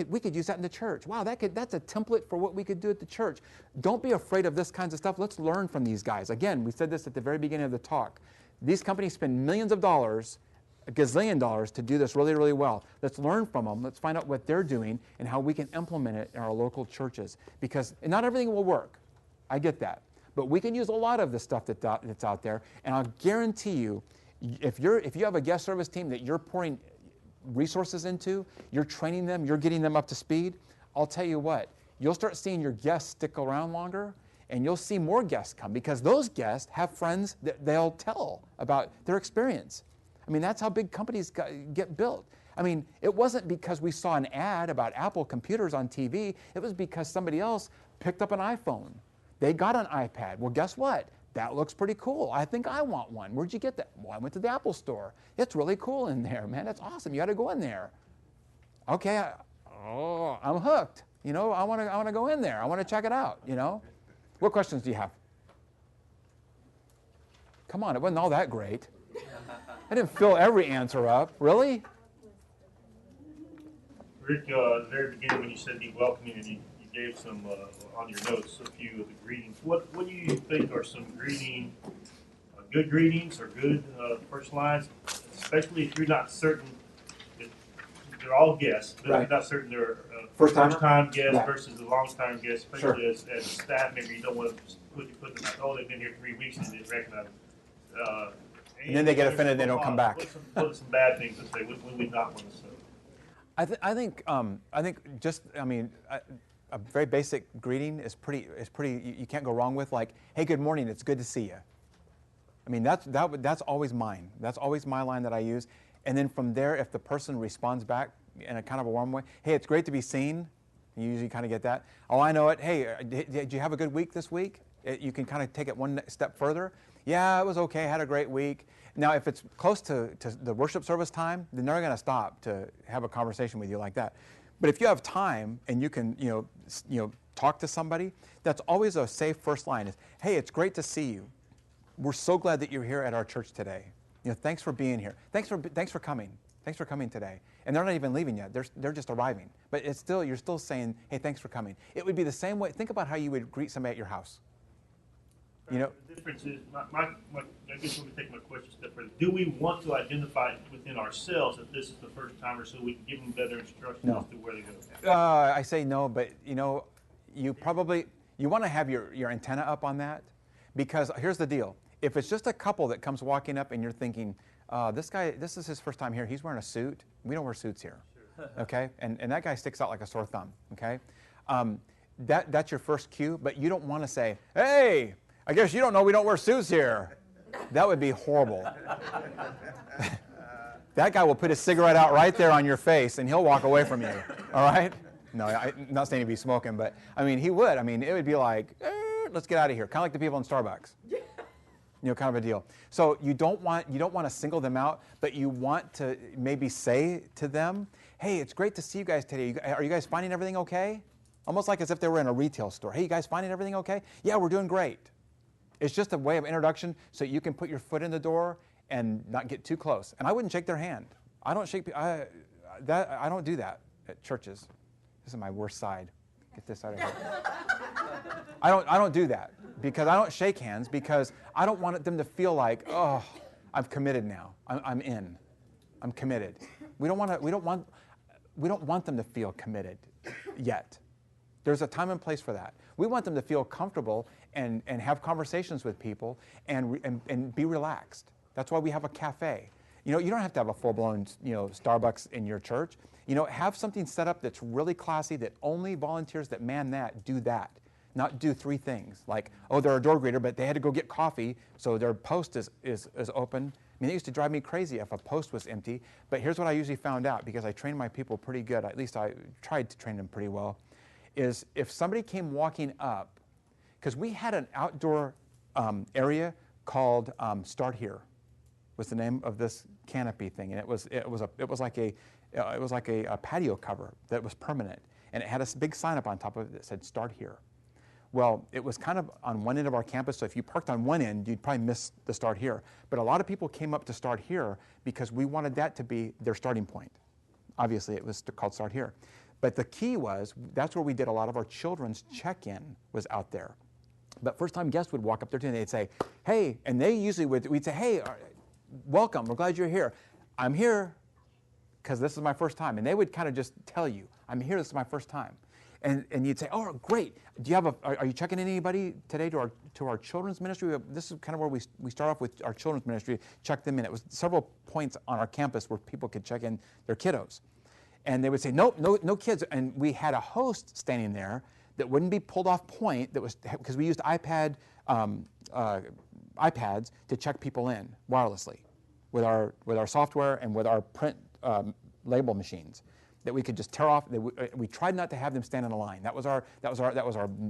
we could use that in the church. Wow, that's a template for what we could do at the church. Don't be afraid of this kinds of stuff. Let's learn from these guys. Again, we said this at the very beginning of the talk. These companies spend millions of dollars, a gazillion dollars, to do this really, really well. Let's learn from them. Let's find out what they're doing and how we can implement it in our local churches. Because not everything will work. I get that. But we can use a lot of the stuff that's out there. And I'll guarantee you, if you have a guest service team that you're pouring resources into, you're training them, you're getting them up to speed, I'll tell you what, you'll start seeing your guests stick around longer, and you'll see more guests come because those guests have friends that they'll tell about their experience. I mean, that's how big companies get built. I mean, it wasn't because we saw an ad about Apple computers on TV. It was because somebody else picked up an iPhone. They got an iPad. Well, guess what? That looks pretty cool. I think I want one. Where'd you get that? Well, I went to the Apple store. It's really cool in there, man. That's awesome. You got to go in there. Okay, I'm hooked. You know, I want to go in there. I want to check it out, you know. What questions do you have? Come on, it wasn't all that great. I didn't fill every answer up. Really? Rick, at the very beginning when you said be welcoming and you gave some, on your notes, a few of the greetings. What do you think are some good greetings or good first lines, especially if you're not certain, they're all guests, but right. You're not certain they're first-time guests yeah. versus the long-time guests, especially as staff member, you don't want to put them like, oh, they've been here 3 weeks and didn't recognize them. And then they get offended and they don't come back. What are some bad things to say? What we not want to say? I think just, a very basic greeting is pretty. You can't go wrong with, like, hey, good morning. It's good to see you. I mean, that's always mine. That's always my line that I use. And then from there, if the person responds back in a kind of a warm way, hey, it's great to be seen. You usually kind of get that. Oh, I know it. Hey, did you have a good week this week? You can kind of take it one step further. Yeah, it was okay. Had a great week. Now, if it's close to the worship service time, then they're going to stop to have a conversation with you like that. But if you have time and you can, talk to somebody, that's always a safe first line. Is, hey, it's great to see you. We're so glad that you're here at our church today. Thanks for being here. Thanks for coming. Thanks for coming today. And they're not even leaving yet. They're just arriving. But you're still saying, hey, thanks for coming. It would be the same way. Think about how you would greet somebody at your house. The difference is, I guess let me take my question a step further. Do we want to identify within ourselves that this is the first timer so we can give them better instructions as to where they go? I say no, but you want to have your antenna up on that, because here's the deal. If it's just a couple that comes walking up and you're thinking, this is his first time here, he's wearing a suit. We don't wear suits here, okay? And that guy sticks out like a sore thumb, okay? That's your first cue, but you don't want to say, hey, I guess you don't know we don't wear suits here. That would be horrible. That guy will put his cigarette out right there on your face and he'll walk away from you, all right? No, I'm not saying he'd be smoking, but he would. It would be like, let's get out of here. Kind of like the people in Starbucks. Kind of a deal. So you don't want to single them out, but you want to maybe say to them, hey, it's great to see you guys today. Are you guys finding everything okay? Almost like as if they were in a retail store. Hey, you guys finding everything okay? Yeah, we're doing great. It's just a way of introduction so you can put your foot in the door and not get too close. And I wouldn't shake their hand. I don't shake. I don't do that at churches. This is my worst side. Get this out of here. I don't do that because I don't shake hands because I don't want them to feel like, oh, I'm committed now. I'm in. I'm committed. We don't want them to feel committed yet. There's a time and place for that. We want them to feel comfortable and have conversations with people and be relaxed. That's why we have a cafe. You know, you don't have to have a full-blown, Starbucks in your church. Have something set up that's really classy, that only volunteers that man that do that. Not do 3 things like, oh, they're a door greeter, but they had to go get coffee, so their post is open. I mean, it used to drive me crazy if a post was empty. But here's what I usually found out, because I trained my people pretty good, at least I tried to train them pretty well, is if somebody came walking up, because we had an outdoor area called Start Here, was the name of this canopy thing, and it was like a patio cover that was permanent, and it had a big sign up on top of it that said Start Here. Well, it was kind of on one end of our campus, so if you parked on one end, you'd probably miss the Start Here. But a lot of people came up to Start Here because we wanted that to be their starting point. Obviously, it was called Start Here. But the key was, that's where we did a lot of our children's check-in, was out there. But first-time guests would walk up there too, and they'd say, hey, and they usually we'd say, hey, welcome, we're glad you're here. I'm here because this is my first time. And they would kind of just tell you, I'm here, this is my first time. And you'd say, oh, great. Do you have are you checking in anybody today to our children's ministry? This is kind of where we start off with our children's ministry, check them in. It was several points on our campus where people could check in their kiddos. And they would say, nope, no kids. And we had a host standing there that wouldn't be pulled off point, that was, because we used iPads to check people in wirelessly with our software and with our print label machines, that we could just tear off. We tried not to have them stand in a line. That was our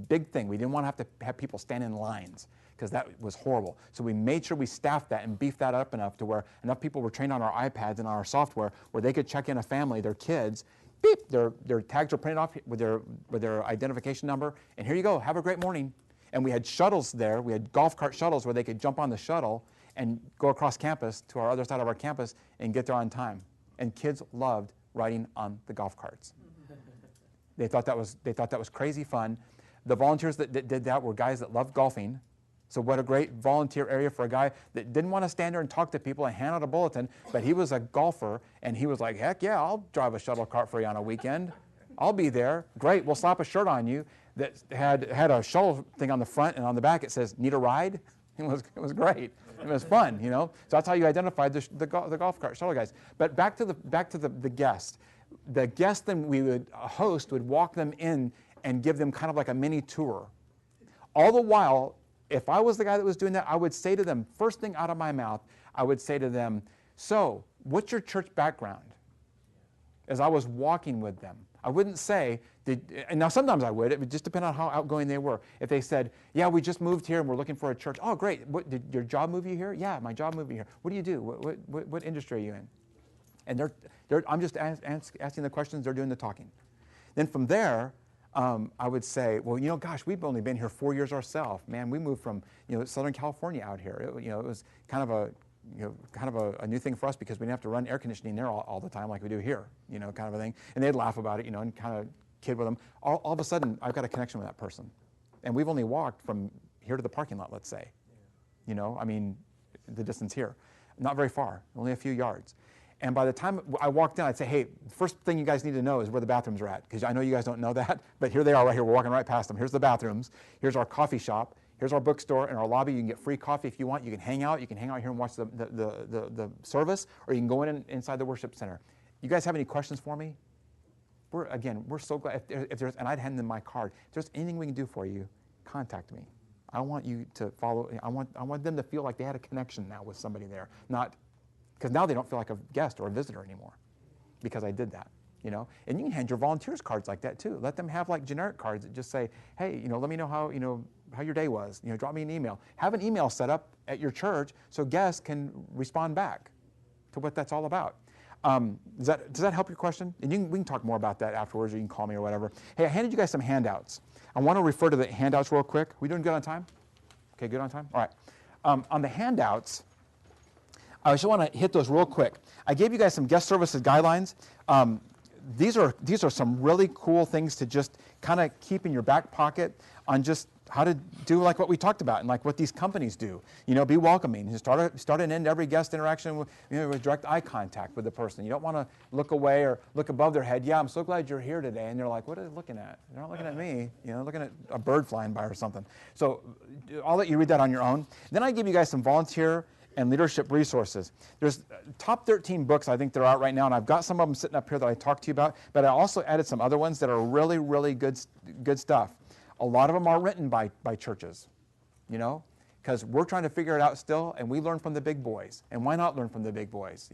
big thing. We didn't want to have people stand in lines, because that was horrible. So we made sure we staffed that and beefed that up enough to where enough people were trained on our iPads and on our software where they could check in a family, their kids, beep, their tags are printed off with their identification number, and here you go, have a great morning. And we had shuttles there. We had golf cart shuttles where they could jump on the shuttle and go across campus to our other side of our campus and get there on time. And kids loved riding on the golf carts. They thought that was crazy fun. The volunteers that did that were guys that loved golfing. So what a great volunteer area for a guy that didn't want to stand there and talk to people and hand out a bulletin, but he was a golfer, and he was like, heck yeah, I'll drive a shuttle cart for you on a weekend. I'll be there. Great, we'll slap a shirt on you that had a shuttle thing on the front, and on the back it says, need a ride? It was great. It was fun, So that's how you identified the golf cart shuttle guys. But back to the guest. The guest then we would host would walk them in and give them kind of like a mini tour. All the while, if I was the guy that was doing that, I would say to them, first thing out of my mouth, I would say to them, so what's your church background? As I was walking with them. I wouldn't say, and now sometimes I would, it would just depend on how outgoing they were. If they said, yeah, we just moved here and we're looking for a church. Oh, great, did your job move you here? Yeah, my job moved me here. What do you do? What industry are you in? And I'm just asking the questions, they're doing the talking. Then from there, I would say, well, gosh, we've only been here 4 years ourselves. Man, we moved from, Southern California out here. It was kind of a new thing for us because we didn't have to run air conditioning there all the time like we do here, kind of a thing. And they'd laugh about it, and kind of kid with them. All of a sudden, I've got a connection with that person. And we've only walked from here to the parking lot, let's say. The distance here. Not very far, only a few yards. And by the time I walked in, I'd say, hey, the first thing you guys need to know is where the bathrooms are at, because I know you guys don't know that, but here they are right here. We're walking right past them. Here's the bathrooms. Here's our coffee shop. Here's our bookstore and our lobby. You can get free coffee if you want. You can hang out. You can hang out here and watch the service, or you can go inside the worship center. You guys have any questions for me? We're so glad. If there's, and I'd hand them my card. If there's anything we can do for you, contact me. I want you to follow. I want them to feel like they had a connection now with somebody there, not because now they don't feel like a guest or a visitor anymore, because I did that. And you can hand your volunteers cards like that too. Let them have like generic cards that just say, hey, let me know how your day was. Drop me an email. Have an email set up at your church so guests can respond back to what that's all about. Does that help your question? And we can talk more about that afterwards, or you can call me or whatever. Hey, I handed you guys some handouts. I want to refer to the handouts real quick. We doing good on time? Okay, good on time? All right. On the handouts, I just want to hit those real quick. I gave you guys some guest services guidelines. These are some really cool things to just kind of keep in your back pocket on just how to do like what we talked about and like what these companies do. You know, be welcoming. You start and end every guest interaction with, with direct eye contact with the person. You don't want to look away or look above their head. Yeah, I'm so glad you're here today. And they're like, what are they looking at? They're not looking at me. Looking at a bird flying by or something. So I'll let you read that on your own. Then I give you guys some volunteer and leadership resources. There's top 13 books I think they're out right now, and I've got some of them sitting up here that I talked to you about, but I also added some other ones that are really, really good stuff. A lot of them are written by churches, because we're trying to figure it out still, and we learn from the big boys. And why not learn from the big boys?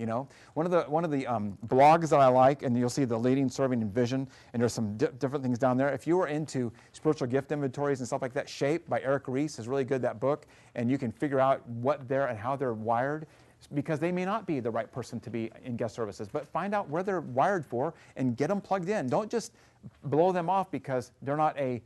One of the blogs that I like, and you'll see the leading, serving, and vision, and there's some different things down there. If you are into spiritual gift inventories and stuff like that, Shape by Eric Reese is really good, that book, and you can figure out what they're and how they're wired, because they may not be the right person to be in guest services, but find out where they're wired for and get them plugged in. Don't just blow them off because they're not a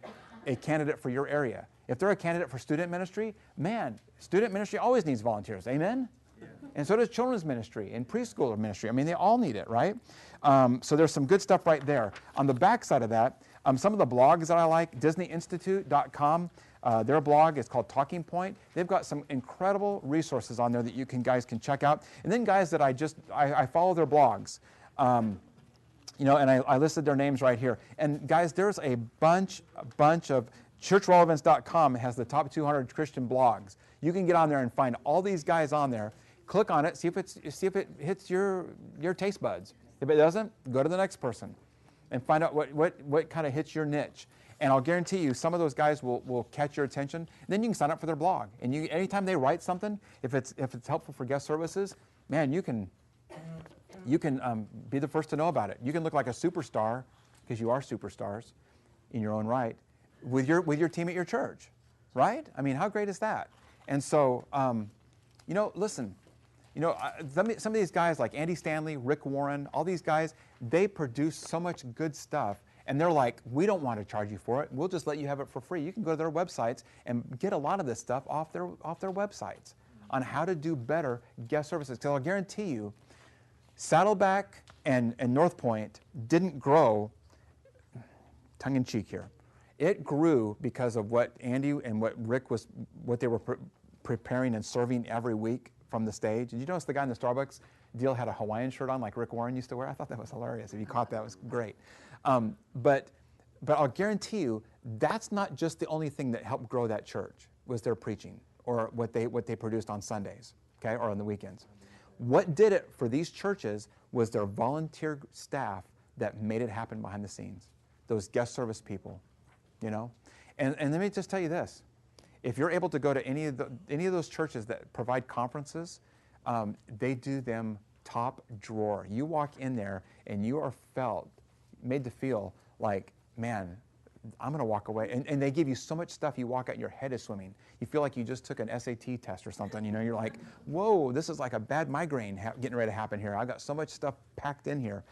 candidate for your area. If they're a candidate for student ministry, man, student ministry always needs volunteers, amen? Yeah. And so does children's ministry and preschooler ministry. I mean, they all need it, right? So there's some good stuff right there. On the back side of that, some of the blogs that I like, DisneyInstitute.com, their blog is called Talking Point. They've got some incredible resources on there that you guys can check out. And then guys that I follow their blogs. And I listed their names right here. And guys, there's a bunch of churchrelevance.com has the top 200 Christian blogs. You can get on there and find all these guys on there. Click on it, see if it hits your taste buds. If it doesn't, go to the next person and find out what kind of hits your niche. And I'll guarantee you, some of those guys will catch your attention. And then you can sign up for their blog. And anytime they write something, if it's helpful for guest services, man, you can be the first to know about it. You can look like a superstar, because you are superstars in your own right, with your team at your church, right? I mean, how great is that? And so, listen, some of these guys like Andy Stanley, Rick Warren, all these guys, they produce so much good stuff, and they're like, we don't want to charge you for it. We'll just let you have it for free. You can go to their websites and get a lot of this stuff off their websites on how to do better guest services. Because I'll guarantee you, Saddleback and North Point didn't grow, tongue-in-cheek here. It grew because of what Andy and what they were preparing and serving every week from the stage. Did you notice the guy in the Starbucks deal had a Hawaiian shirt on like Rick Warren used to wear? I thought that was hilarious. If you caught that, it was great. But I'll guarantee you, that's not just the only thing that helped grow that church, was their preaching or what they produced on Sundays, okay, or on the weekends. What did it for these churches was their volunteer staff that made it happen behind the scenes, those guest service people, And let me just tell you this. If you're able to go to any of those churches that provide conferences, they do them top drawer. You walk in there and you are made to feel like, man, I'm going to walk away. And they give you so much stuff, you walk out, your head is swimming. You feel like you just took an SAT test or something. You're like, whoa, this is like a bad migraine getting ready to happen here. I've got so much stuff packed in here.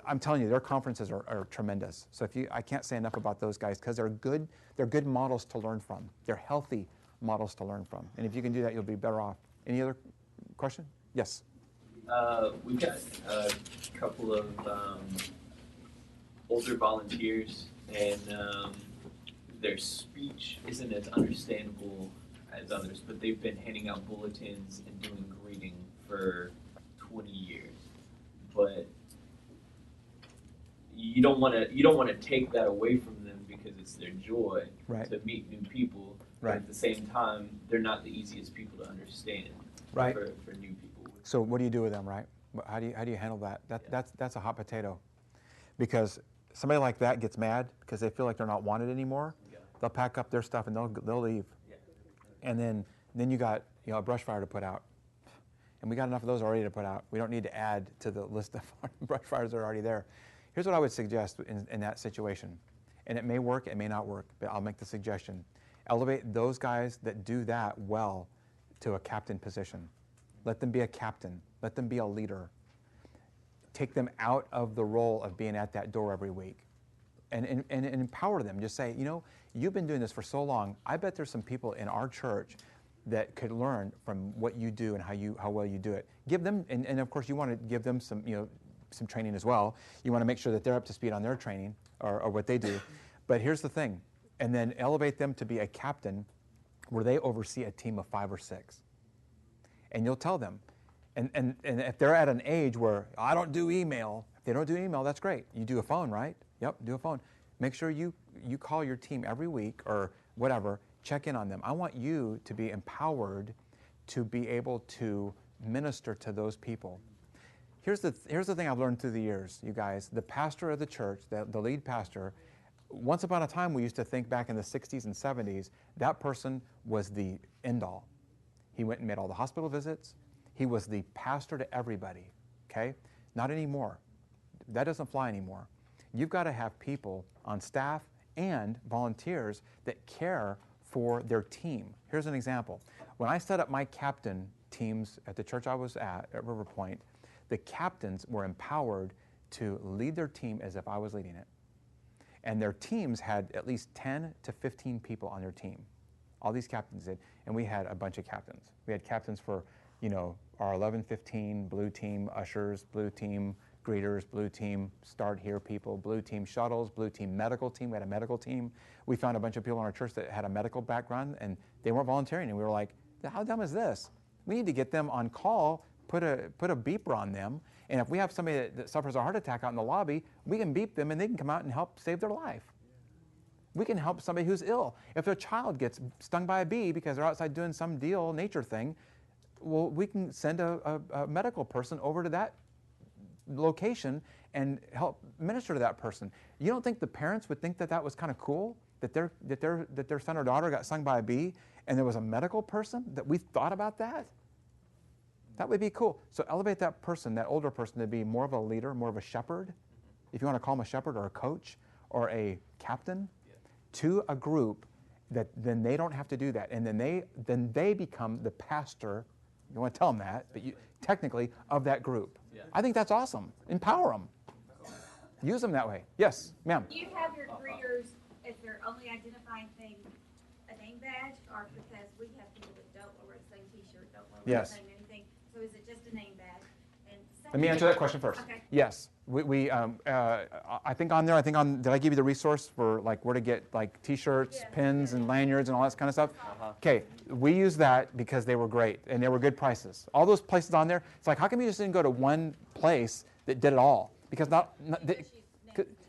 I'm telling you, their conferences are tremendous. So I can't say enough about those guys, because they're good models to learn from. They're healthy models to learn from. And if you can do that, you'll be better off. Any other question? Yes. We've got a couple of older volunteers, and their speech isn't as understandable as others, but they've been handing out bulletins and doing greeting for 20 years. But you don't want to take that away from them, because it's their joy to meet new people. But at the same time, they're not the easiest people to understand for new people. So what do you do with them, right? How do you handle that? That's a hot potato, because somebody like that gets mad because they feel like they're not wanted anymore. Yeah. They'll pack up their stuff and they'll leave. Yeah. And then you got a brush fire to put out, and we got enough of those already to put out. We don't need to add to the list of brush fires that are already there. Here's what I would suggest in that situation, and it may work, it may not work, but I'll make the suggestion. Elevate those guys that do that well to a captain position. Let them be a captain. Let them be a leader. Take them out of the role of being at that door every week, and empower them. Just say, you've been doing this for so long. I bet there's some people in our church that could learn from what you do and how well you do it. Give them, and of course you want to give them some, some training as well. You want to make sure that they're up to speed on their training or what they do. But here's the thing, and then elevate them to be a captain where they oversee a team of 5 or 6. And you'll tell them. And if they're at an age where, I don't do email, if they don't do email, that's great. You do a phone, right? Yep, do a phone. Make sure you call your team every week or whatever, check in on them. I want you to be empowered to be able to minister to those people. Here's the thing I've learned through the years, you guys. The pastor of the church, the lead pastor, once upon a time we used to think back in the 60s and 70s, that person was the end all. He went and made all the hospital visits. He was the pastor to everybody, okay? Not anymore. That doesn't fly anymore. You've got to have people on staff and volunteers that care for their team. Here's an example. When I set up my captain teams at the church I was at River Point, the captains were empowered to lead their team as if I was leading it. And their teams had at least 10 to 15 people on their team. All these captains did, and we had a bunch of captains. We had captains for, our 11-15 blue team ushers, blue team greeters, blue team start here people, blue team shuttles, blue team medical team. We had a medical team. We found a bunch of people in our church that had a medical background, and they weren't volunteering. And we were like, how dumb is this? We need to get them on call, put a beeper on them, and if we have somebody that suffers a heart attack out in the lobby, we can beep them and they can come out and help save their life. We can help somebody who's ill. If a child gets stung by a bee because they're outside doing some nature thing, well, we can send a medical person over to that location and help minister to that person. You don't think the parents would think that that was kind of cool, that their son or daughter got stung by a bee and there was a medical person, that we thought about that? That would be cool. So elevate that person, that older person, to be more of a leader, more of a shepherd, if you want to call him a shepherd or a coach or a captain, to a group that then they don't have to do that. And then they become the pastor, you want to tell them that, but technically, of that group. Yeah. I think that's awesome. Empower them. Use them that way. Yes, ma'am. Do you have your greeters, is their only identifying thing a name badge, or because we have people that don't wear the same t-shirt, don't wear the same anything, so is it just a name badge? And let me answer that question first. Okay. Yes. I think did I give you the resource for like where to get like t-shirts, pins, and lanyards and all that kind of stuff? Okay, we use that because they were great and they were good prices. All those places on there, it's like, how come you just didn't go to one place that did it all?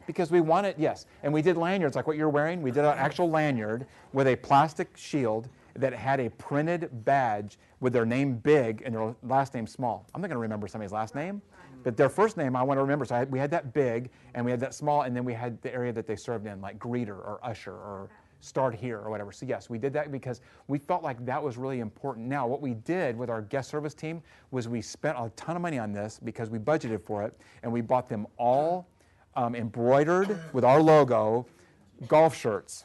Because we wanted, yes, and we did lanyards like what you're wearing. We did an actual lanyard with a plastic shield that had a printed badge with their name big and their last name small. I'm not going to remember somebody's last name, but their first name I want to remember. So we had that big, and we had that small, and then we had the area that they served in, like greeter or usher or start here or whatever. So yes, we did that because we felt like that was really important. Now, what we did with our guest service team was we spent a ton of money on this because we budgeted for it, and we bought them all embroidered with our logo golf shirts.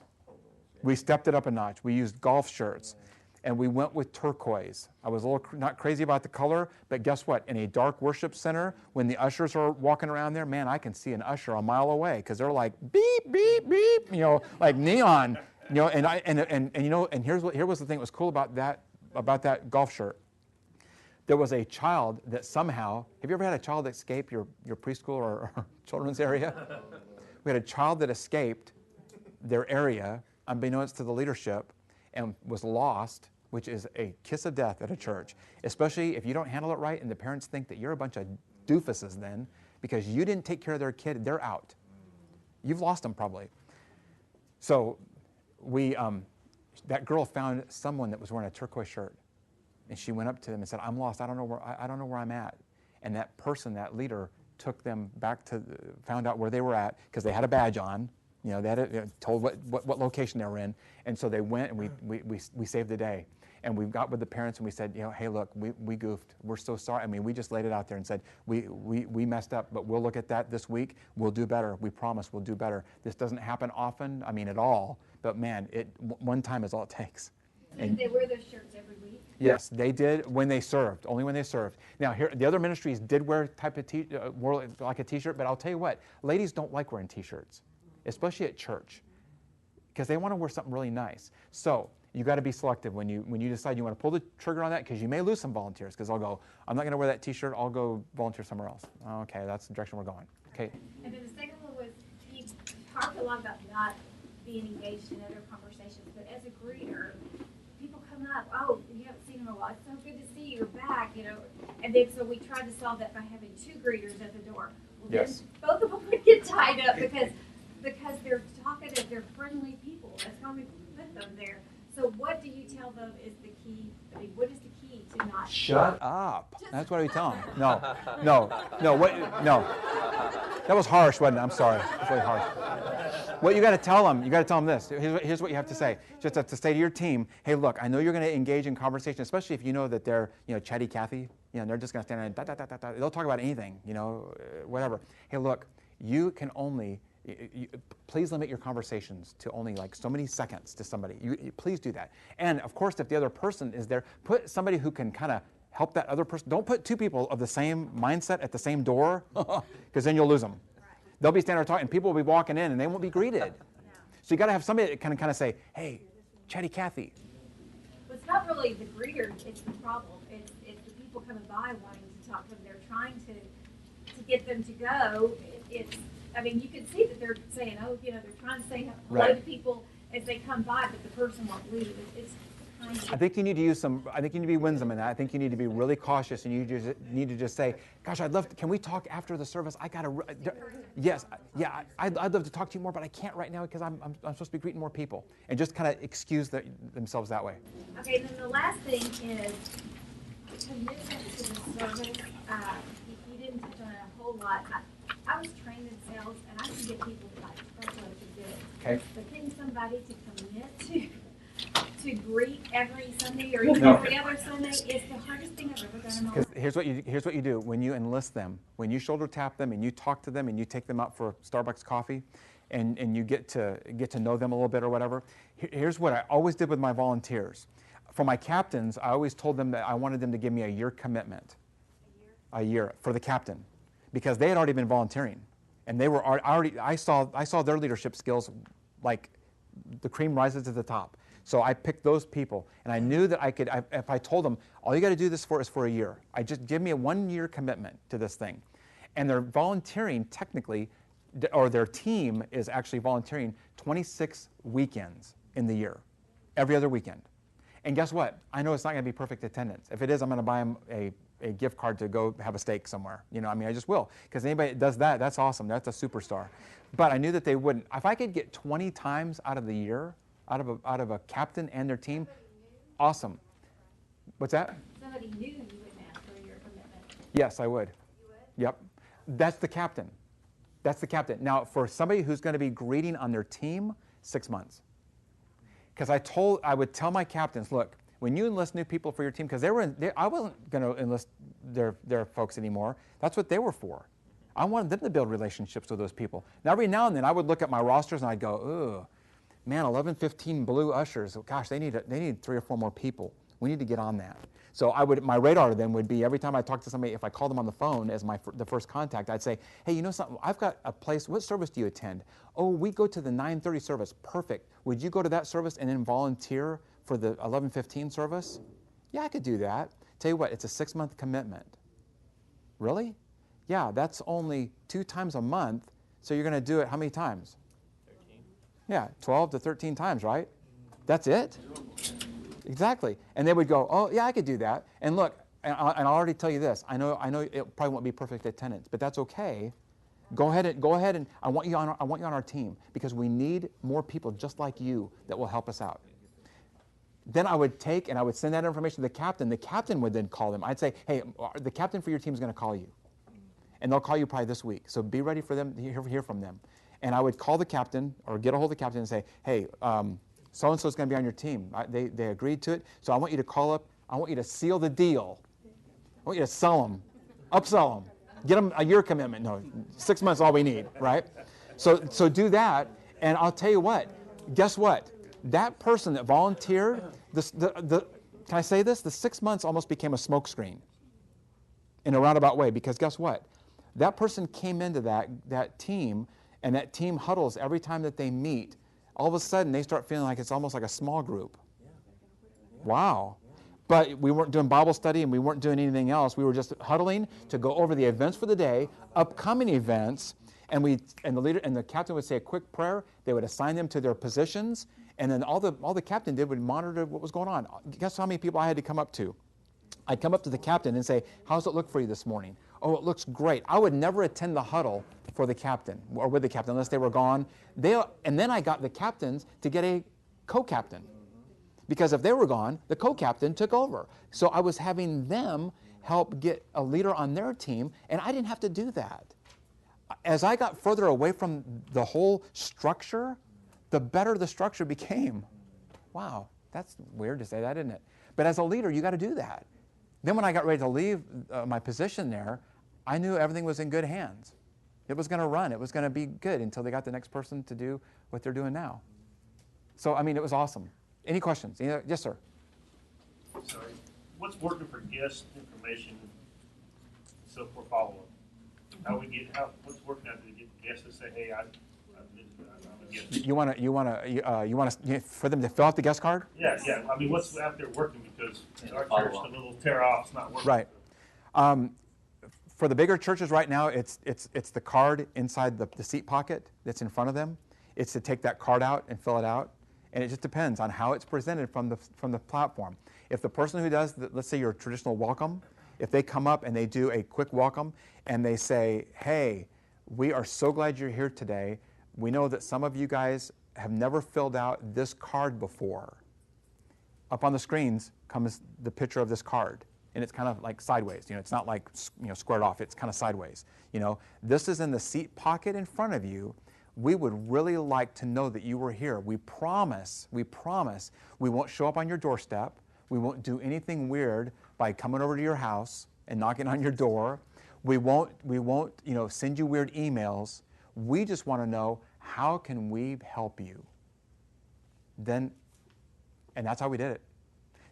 We stepped it up a notch. We used golf shirts, and we went with turquoise. I was a little not crazy about the color, but guess what? In a dark worship center, when the ushers are walking around there, man, I can see an usher a mile away because they're like beep, beep, beep, like neon, and here was the thing that was cool about that golf shirt. There was a child that somehow, have you ever had a child escape your preschool or children's area? We had a child that escaped their area, unbeknownst to the leadership, and was lost, which is a kiss of death at a church, especially if you don't handle it right and the parents think that you're a bunch of doofuses then because you didn't take care of their kid, they're out. You've lost them probably. So that girl found someone that was wearing a turquoise shirt, and she went up to them and said, I'm lost, I don't know where I'm at. And that person, that leader, took them back found out where they were at because they had a badge on. They had told what location they were in, and so they went and we saved the day. And we got with the parents and we said, hey, look, we goofed. We're so sorry. I mean, we just laid it out there and said we messed up, but we'll look at that this week. We'll do better. We promise we'll do better. This doesn't happen often. I mean, at all. But man, one time is all it takes. And they wear those shirts every week? Yes, they did when they served, only when they served. Now, here the other ministries did wear type of wore like a T-shirt, but I'll tell you what, ladies don't like wearing T-shirts, especially at church, because they want to wear something really nice. So You got to be selective when you decide you want to pull the trigger on that, because you may lose some volunteers, because they'll go, I'm not going to wear that T-shirt, I'll go volunteer somewhere else. Okay, that's the direction we're going. Okay. And then the second one was, he talked a lot about not being engaged in other conversations, but as a greeter, people come up, oh, you haven't seen him in a while, it's so good to see you, you're back, you know. And then so we tried to solve that by having 2 greeters at the door. Well, yes. Then both of them would get tied up because they're talkative, they're friendly people. That's why we put them there. So what do you tell them is the key? I mean, what is the key to not? Shut up. That's what we tell them. No. That was harsh, wasn't it? I'm sorry. It's really harsh. What you got to tell them this. Here's what you have to say. Just have to say to your team, hey, look, I know you're going to engage in conversation, especially if you know that they're, chatty Cathy. They're just going to stand there and they'll talk about anything, whatever. Hey, look, you can only. Please limit your conversations to only like so many seconds to somebody. You please do that. And of course, if the other person is there, put somebody who can kind of help that other person. Don't put 2 people of the same mindset at the same door, because then you'll lose them. They'll be standing there talking, and people will be walking in, and they won't be greeted. So you got to have somebody that can kind of say, "Hey, chatty Cathy." Well, it's not really the greeter; it's the problem. It's the people coming by wanting to talk to them. They're trying to get them to go. I mean, you can see that they're saying, they're trying to say hello to people as they come by, but the person won't leave. It's kind of... I think you need to use I think you need to be winsome in that. I think you need to be really cautious, and you just need to just say, gosh, can we talk after the service? Yes, yeah, I'd love to talk to you more, but I can't right now because I'm supposed to be greeting more people. And just kind of excuse themselves that way. Okay, and then the last thing is commitment to the service. You didn't touch on it a whole lot. I was trained in sales, and I can get people to that's what I could do. Okay. But getting somebody to commit to greet every Sunday or even every other Sunday is the hardest thing I've ever done in my life. Here's what you do when you enlist them, when you shoulder tap them and you talk to them and you take them out for Starbucks coffee, and you get to know them a little bit or whatever. Here's what I always did with my volunteers. For my captains, I always told them that I wanted them to give me a year commitment. A year for the captain. Because they had already been volunteering, and they were I saw their leadership skills like the cream rises to the top. So I picked those people, and I knew that I could. If I told them all you got to do this is for a year, just give me a 1-year commitment to this thing, and they're volunteering technically, or their team is actually volunteering 26 weekends in the year, every other weekend. And guess what? I know it's not going to be perfect attendance. If it is, I'm going to buy them a gift card to go have a steak somewhere. I just will. Because anybody that does that, that's awesome. That's a superstar. But I knew that they wouldn't. If I could get 20 times out of the year, out of a captain and their team, awesome. What's that? Somebody knew you would ask for your commitment. Yes, I would. You would? Yep. That's the captain. That's the captain. Now, for somebody who's going to be greeting on their team, 6 months. Because I would tell my captains, look, when you enlist new people for your team, because I wasn't going to enlist their folks anymore. That's what they were for. I wanted them to build relationships with those people. Now, every now and then, I would look at my rosters and I'd go, ugh, man, 11, 15 blue ushers. Gosh, they need 3 or 4 more people. We need to get on that. So my radar then would be every time I talk to somebody, if I call them on the phone as the first contact, I'd say, hey, you know something? I've got a place. What service do you attend? Oh, we go to the 9:30 service. Perfect. Would you go to that service and then volunteer for the 11:15 service? Yeah, I could do that. Tell you what, it's a 6-month commitment. Really? Yeah, that's only 2 times a month. So you're going to do it how many times? 13. Yeah, 12 to 13 times, right? That's it? Exactly. And they would go, oh, yeah, I could do that. And look, and I'll already tell you this. I know it probably won't be perfect attendance, but that's okay. Go ahead and I want you on our team because we need more people just like you that will help us out. Then I would take and I would send that information to the captain. The captain would then call them. I'd say, hey, the captain for your team is going to call you. And they'll call you probably this week. So be ready for them to hear from them. And I would call the captain or get a hold of the captain and say, hey, so-and-so is going to be on your team. They agreed to it. So I want you to call up. I want you to seal the deal. I want you to sell them, upsell them, get them a year commitment. No, 6 months is all we need, right? So do that. And I'll tell you what, guess what? That person that volunteered, can I say this? The 6 months almost became a smokescreen in a roundabout way because guess what? That person came into that team and that team huddles every time that they meet. All of a sudden, they start feeling like it's almost like a small group. Wow. But we weren't doing Bible study and we weren't doing anything else. We were just huddling to go over the events for the day, upcoming events, and the leader and the captain would say a quick prayer. They would assign them to their positions, and then all the captain did would monitor what was going on. Guess how many people I had to come up to? I'd come up to the captain and say, "How's it look for you this morning?" "Oh, it looks great." I would never attend the huddle for the captain or with the captain unless they were gone. And then I got the captains to get a co-captain. Because if they were gone, the co-captain took over. So I was having them help get a leader on their team, and I didn't have to do that. As I got further away from the whole structure, the better the structure became. Wow, that's weird to say that, isn't it? But as a leader, you got to do that. Then when I got ready to leave my position there, I knew everything was in good hands. It was going to run. It was going to be good until they got the next person to do what they're doing now. So, I mean, it was awesome. Any questions? Yes, sir. Sorry. What's working for guest information so for follow-up? What's working out to get guests to say, "Hey, I'm a guest"? You want to for them to fill out the guest card? Yeah. I mean, what's out there working, because our church, the little tear-off's not working. Right. For the bigger churches right now, it's the card inside the seat pocket that's in front of them. It's to take that card out and fill it out. And it just depends on how it's presented from the platform. If the person who does, let's say your traditional welcome, if they come up and they do a quick welcome and they say, "Hey, we are so glad you're here today. We know that some of you guys have never filled out this card before." Up on the screens comes the picture of this card. And it's kind of like sideways. It's not like squared off. It's kind of sideways. This is in the seat pocket in front of you. We would really like to know that you were here. We promise we won't show up on your doorstep. We won't do anything weird by coming over to your house and knocking on your door. We won't send you weird emails. We just want to know, how can we help you? And that's how we did it.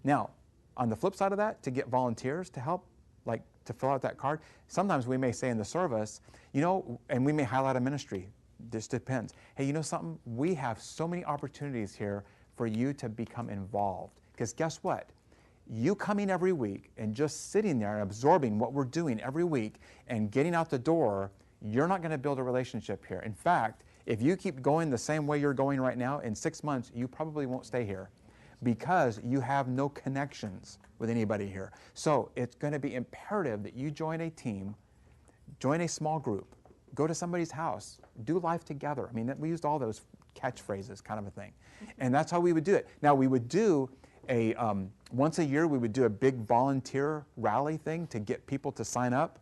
Now, on the flip side of that, to get volunteers to help, like to fill out that card, sometimes we may say in the service, and we may highlight a ministry. This depends. Hey, you know something? We have so many opportunities here for you to become involved. Because guess what? You coming every week and just sitting there and absorbing what we're doing every week and getting out the door, you're not going to build a relationship here. In fact, if you keep going the same way you're going right now, in 6 months, you probably won't stay here because you have no connections with anybody here. So it's going to be imperative that you join a team, join a small group, go to somebody's house, do life together. I mean, we used all those catchphrases kind of a thing. And that's how we would do it. Now, we would do once a year, we would do a big volunteer rally thing to get people to sign up,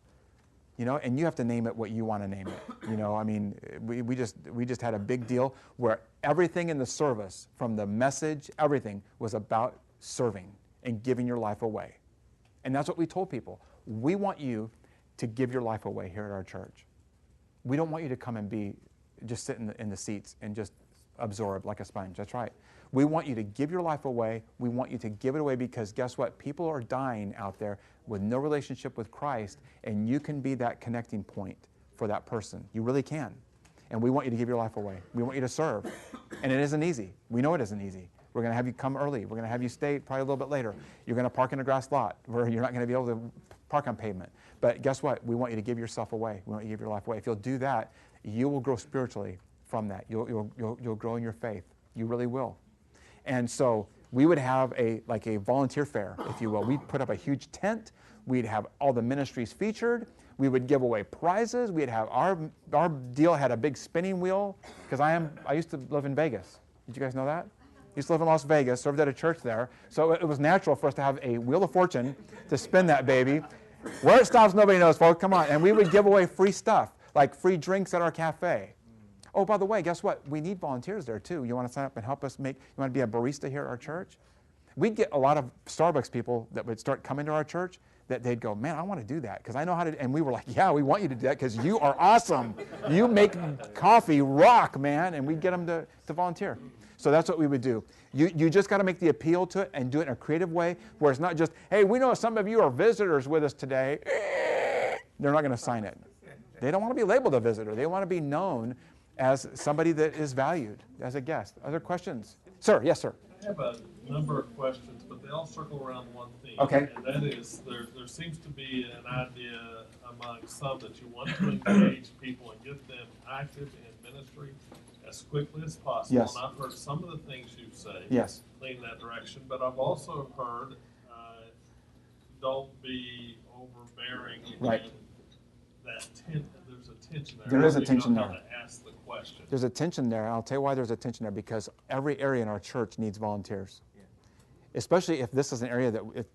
and you have to name it what you want to name it. I mean, we just had a big deal where everything in the service, from the message, everything was about serving and giving your life away. And that's what we told people. We want you to give your life away here at our church. We don't want you to come and just sit in the seats and just absorb like a sponge. That's right. We want you to give your life away. We want you to give it away because guess what? People are dying out there with no relationship with Christ, and you can be that connecting point for that person. You really can. And we want you to give your life away. We want you to serve. And it isn't easy. We know it isn't easy. We're going to have you come early. We're going to have you stay probably a little bit later. You're going to park in a grass lot where you're not going to be able to park on pavement. But guess what? We want you to give yourself away. We want you to give your life away. If you'll do that, you will grow spiritually from that. You'll grow in your faith. You really will. And so we would have a volunteer fair, if you will. We'd put up a huge tent. We'd have all the ministries featured. We would give away prizes. We'd have our deal had a big spinning wheel because I used to live in Vegas. Did you guys know that? I used to live in Las Vegas, served at a church there. So it was natural for us to have a wheel of fortune to spin that baby. Where it stops, nobody knows, folks. Come on. And we would give away free stuff, like free drinks at our cafe. Oh, by the way, guess what? We need volunteers there, too. You want to sign up and help us you want to be a barista here at our church? We'd get a lot of Starbucks people that would start coming to our church that they'd go, man, I want to do that because I know how to. And we were like, yeah, we want you to do that because you are awesome. You make coffee rock, man. And we'd get them to volunteer. So that's what we would do. You just got to make the appeal to it and do it in a creative way where it's not just, hey, we know some of you are visitors with us today. They're not going to sign it. They don't want to be labeled a visitor. They want to be known as somebody that is valued as a guest. Other questions? Sir, yes, sir. I have a number of questions, but they all circle around one theme. Okay. And that is, there seems to be an idea among some that you want to engage people and get them active in ministry as quickly as possible. Yes. And I've heard some of the things you say Yes. lean that direction, but I've also heard don't be overbearing. Right. And that there's a tension there. There is a You tension know there. how to ask the question. There's a tension there. I'll tell you why there's a tension there, because every area in our church needs volunteers. Especially if this is an area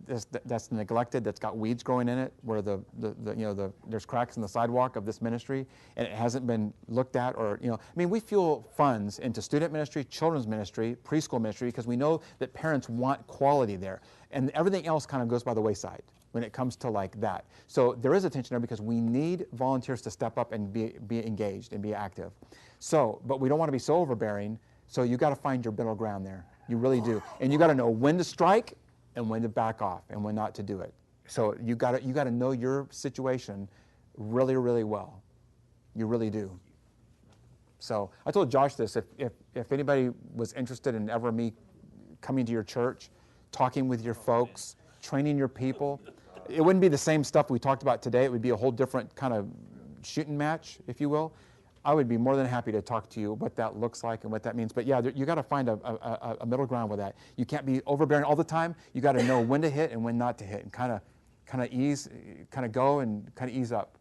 that's neglected, that's got weeds growing in it, where there's cracks in the sidewalk of this ministry, and it hasn't been looked at, or I mean, we fuel funds into student ministry, children's ministry, preschool ministry, because we know that parents want quality there, and everything else kind of goes by the wayside when it comes to like that. So there is a tension there because we need volunteers to step up and be engaged and be active. So, but we don't want to be so overbearing. So you got to find your middle ground there. You really do. And you got to know when to strike and when to back off and when not to do it. So you got to know your situation really, really well. You really do. So I told Josh this, if anybody was interested in ever me coming to your church, talking with your folks, training your people, it wouldn't be the same stuff we talked about today. It would be a whole different kind of shooting match, if you will. I would be more than happy to talk to you what that looks like and what that means. But yeah, you got to find a middle ground with that. You can't be overbearing all the time. You got to know when to hit and when not to hit, and kind of go and kind of ease up.